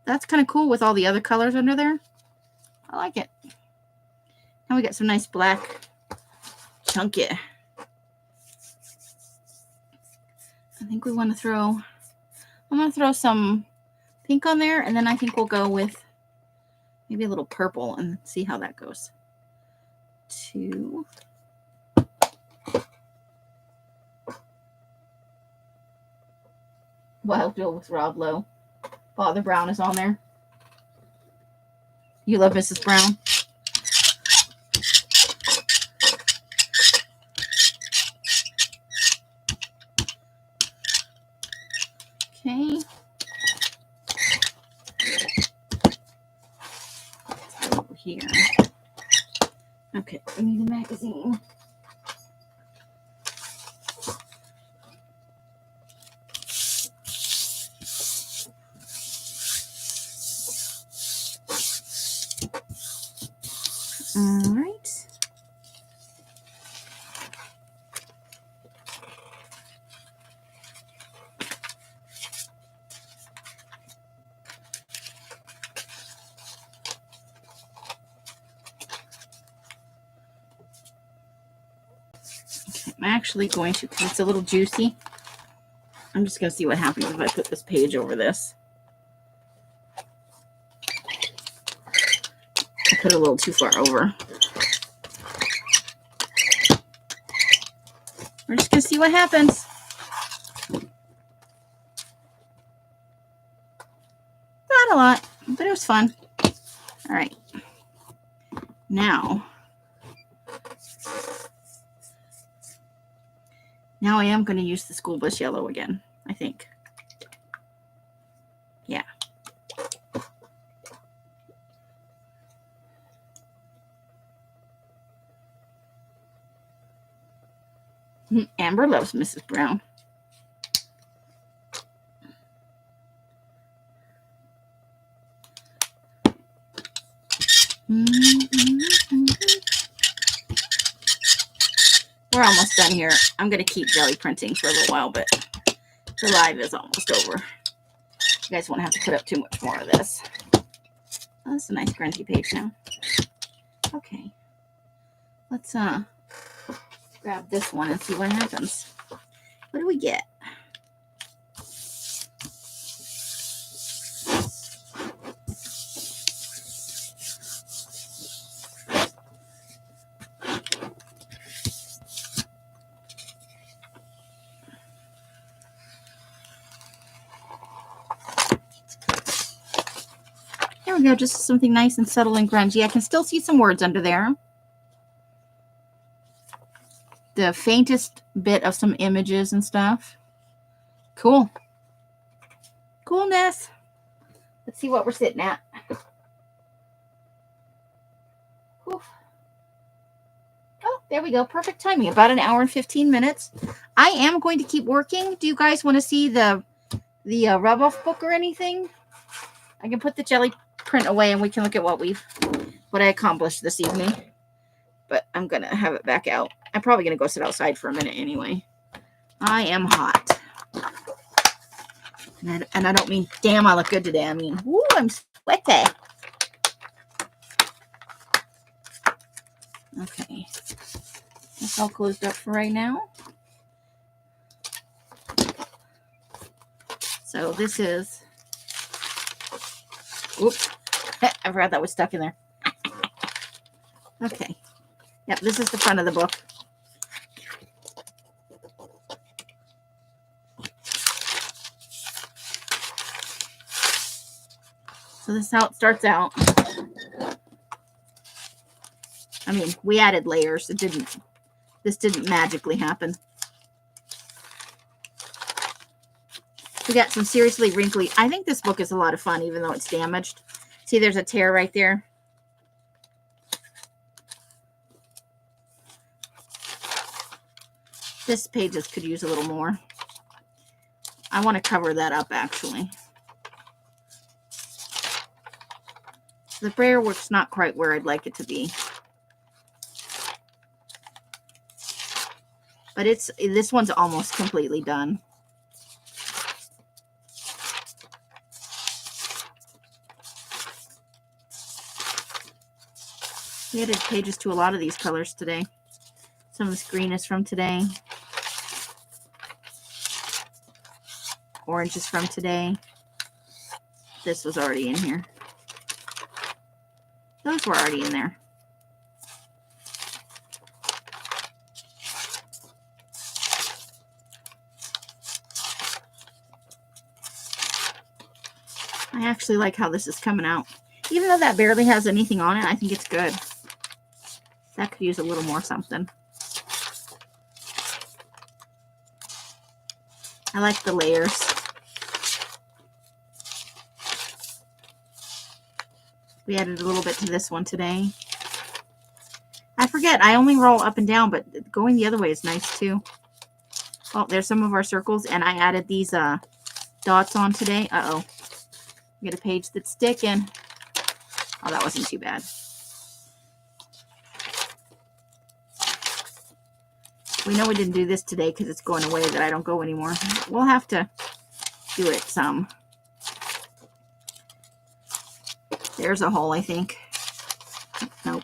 That's kind of cool with all the other colors under there. I like it. And we got some nice black chunky. I think we want to throw, I'm going to throw some pink on there, and then I think we'll go with maybe a little purple and see how that goes. 2. Wild Bill with Rob Lowe. Father Brown is on there. You love Mrs. Brown. Okay. Over here. Okay, we need a magazine. All right. Okay, I'm actually going to, because it's a little juicy, I'm just going to see what happens if I put this page over this. I put it a little too far over. We're just going to see what happens. Not a lot, but it was fun. All right. Now I am going to use the school bus yellow again, I think. Yeah. Amber loves Mrs. Brown. We're almost done here. I'm going to keep jelly printing for a little while, but the live is almost over. You guys won't have to put up too much more of this. Oh, that's a nice grungy page now. Okay. Let's grab this one and see what happens. What do we get? There we go, just something nice and subtle and grungy. I can still see some words under there. The faintest bit of some images and stuff. Cool. Coolness. Let's see what we're sitting at. Oof. Oh, there we go. Perfect timing. About an hour and 15 minutes. I am going to keep working. Do you guys want to see the rub-off book or anything? I can put the jelly print away and we can look at what I accomplished this evening. But I'm going to have it back out. I'm probably going to go sit outside for a minute anyway. I am hot. And I don't mean, damn, I look good today. I mean, whoo, I'm sweaty. Okay. That's all closed up for right now. So this is, oops, I forgot that was stuck in there. Okay. Yep, this is the front of the book. So this is how it starts out. I mean, we added layers. This didn't magically happen. We got some seriously wrinkly. I think this book is a lot of fun, even though it's damaged. See, there's a tear right there. This pages could use a little more. I want to cover that up, actually. The brayer work's not quite where I'd like it to be. But this one's almost completely done. We added pages to a lot of these colors today. Some of this green is from today. Orange is from today. This was already in here. Those were already in there. I actually like how this is coming out. Even though that barely has anything on it, I think it's good. That could use a little more something. I like the layers. We added a little bit to this one today. I forget, I only roll up and down, but going the other way is nice too. Oh, there's some of our circles, and I added these dots on today. Uh-oh. We got a page that's sticking. Oh, that wasn't too bad. We know we didn't do this today because it's going away that I don't go anymore. We'll have to do it some. There's a hole, I think. Nope.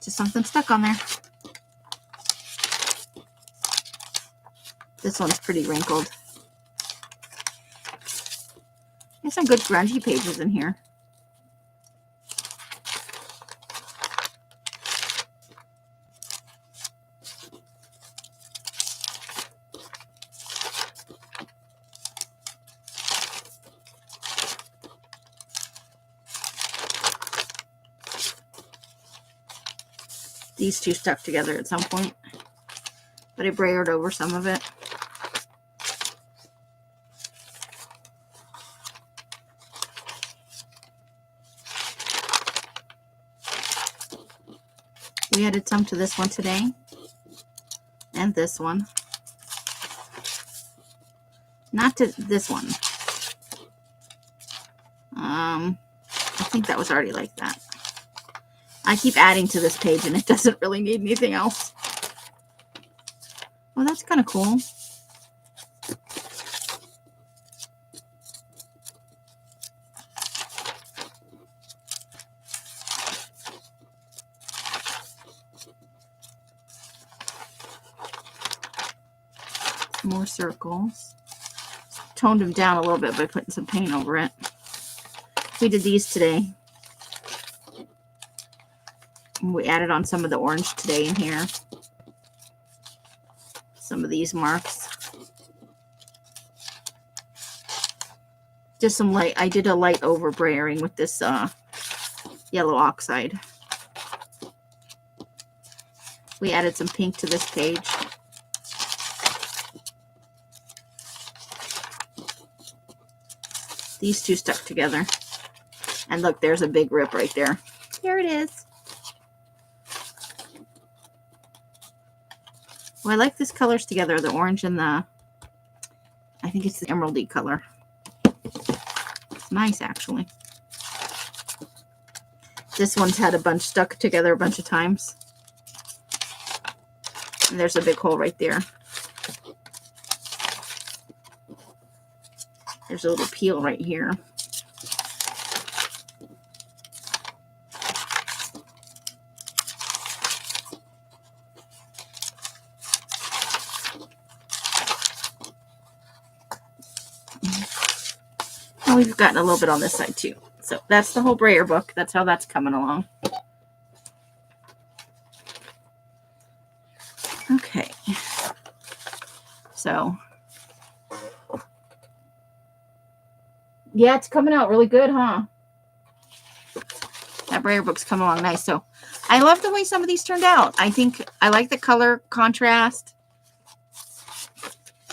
Just something stuck on there. This one's pretty wrinkled. There's some good grungy pages in here. These two stuck together at some point, but I brayered over some of it. We added some to this one today, and this one. Not to this one. I think that was already like that. I keep adding to this page and it doesn't really need anything else. Well, that's kind of cool. More circles. Toned them down a little bit by putting some paint over it. We did these today. We added on some of the orange today in here. Some of these marks. Just some light. I did a light over brayering with this yellow oxide. We added some pink to this page. These two stuck together. And look, there's a big rip right there. Here it is. Well, I like these colors together, the orange and the, I think it's the emeraldy color. It's nice, actually. This one's had a bunch stuck together a bunch of times. And there's a big hole right there. There's a little peel right here. And we've gotten a little bit on this side too. So that's the whole brayer book. That's how that's coming along. So, yeah, it's coming out really good, huh? That Brayer book's come along nice. So, I love the way some of these turned out. I think I like the color contrast.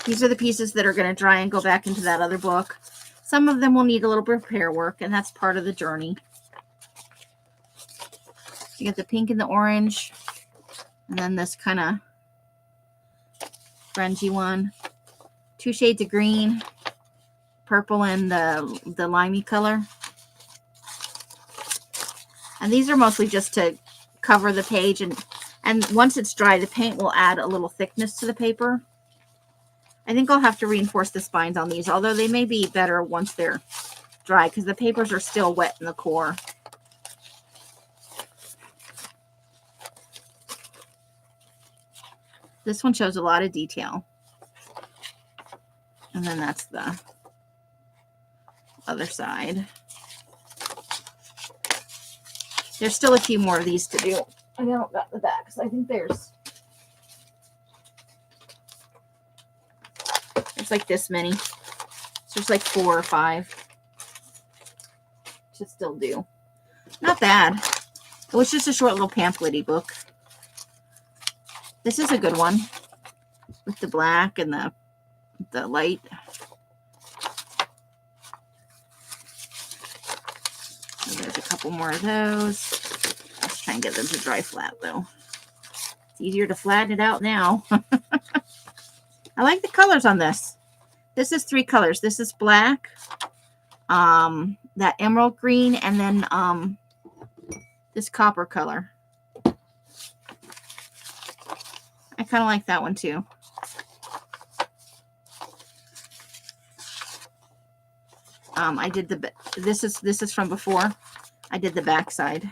These are the pieces that are going to dry and go back into that other book. Some of them will need a little bit of repair work, and that's part of the journey. You get the pink and the orange, and then this kind of grungy one. 2 shades of green, purple, and the limey color. And these are mostly just to cover the page, and once it's dry, the paint will add a little thickness to the paper. I think I'll have to reinforce the spines on these, although they may be better once they're dry because the papers are still wet in the core. This one shows a lot of detail. And then that's the other side. There's still a few more of these to do. I haven't got the back because I think there's like this many. So there's like 4 or 5 to still do. Not bad. It was just a short little pamphlet-y book. This is a good one with the black and the light. So there's a couple more of those. Let's try and get them to dry flat though. It's easier to flatten it out now. I like the colors on this. This is 3 colors. This is black, that emerald green, and then this copper color. I kind of like that one too. I did this is from before. I did the back side.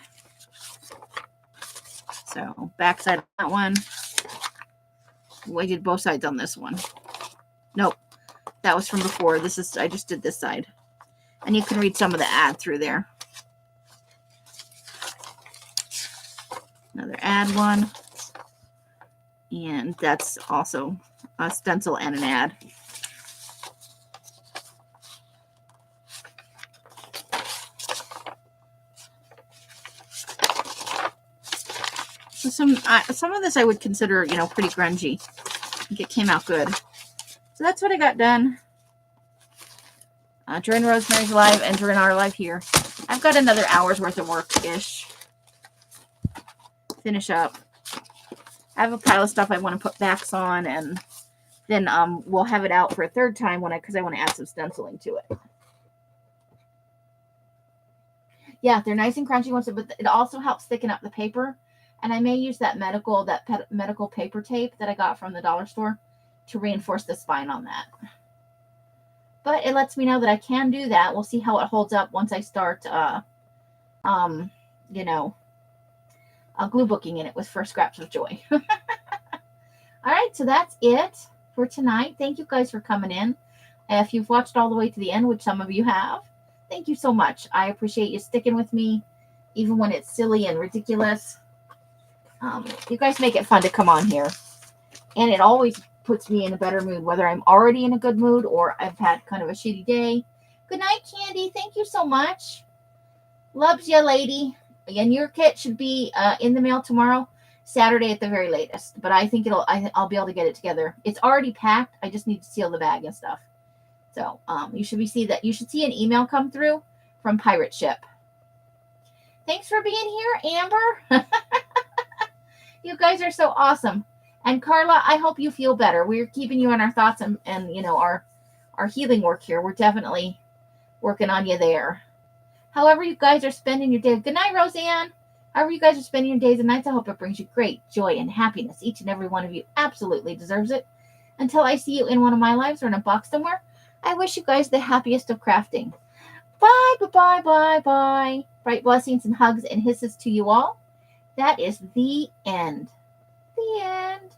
So back side on that one. I did both sides on this one. Nope. That was from before. I just did this side. And you can read some of the ad through there. Another ad one. And that's also a stencil and an ad. So some of this I would consider, pretty grungy. I think it came out good. So that's what I got done during Rosemary's Live and during our live here. I've got another hour's worth of work-ish. Finish up. I have a pile of stuff I want to put backs on, and then we'll have it out for a 3rd time because I want to add some stenciling to it. Yeah, they're nice and crunchy ones, but it also helps thicken up the paper. And I may use that medical paper tape that I got from the dollar store to reinforce the spine on that. But it lets me know that I can do that. We'll see how it holds up once I start, glue booking in it with First Scraps of Joy. All right, so that's it for tonight. Thank you guys for coming in. If you've watched all the way to the end, which some of you have, thank you so much. I appreciate you sticking with me, even when it's silly and ridiculous. You guys make it fun to come on here. And it always puts me in a better mood, whether I'm already in a good mood or I've had kind of a shitty day. Good night, Candy. Thank you so much. Loves ya, lady. And your kit should be in the mail tomorrow, Saturday at the very latest. But I think I'll be able to get it together. It's already packed. I just need to seal the bag and stuff. So you should see an email come through from Pirate Ship. Thanks for being here, Amber. You guys are so awesome. And Carla, I hope you feel better. We're keeping you in our thoughts and our healing work here. We're definitely working on you there. However you guys are spending your day. Good night, Roseanne. However you guys are spending your days and nights, I hope it brings you great joy and happiness. Each and every one of you absolutely deserves it. Until I see you in one of my lives or in a box somewhere, I wish you guys the happiest of crafting. Bye, bye, bye, bye. Bright blessings and hugs and hisses to you all. That is the end. The end.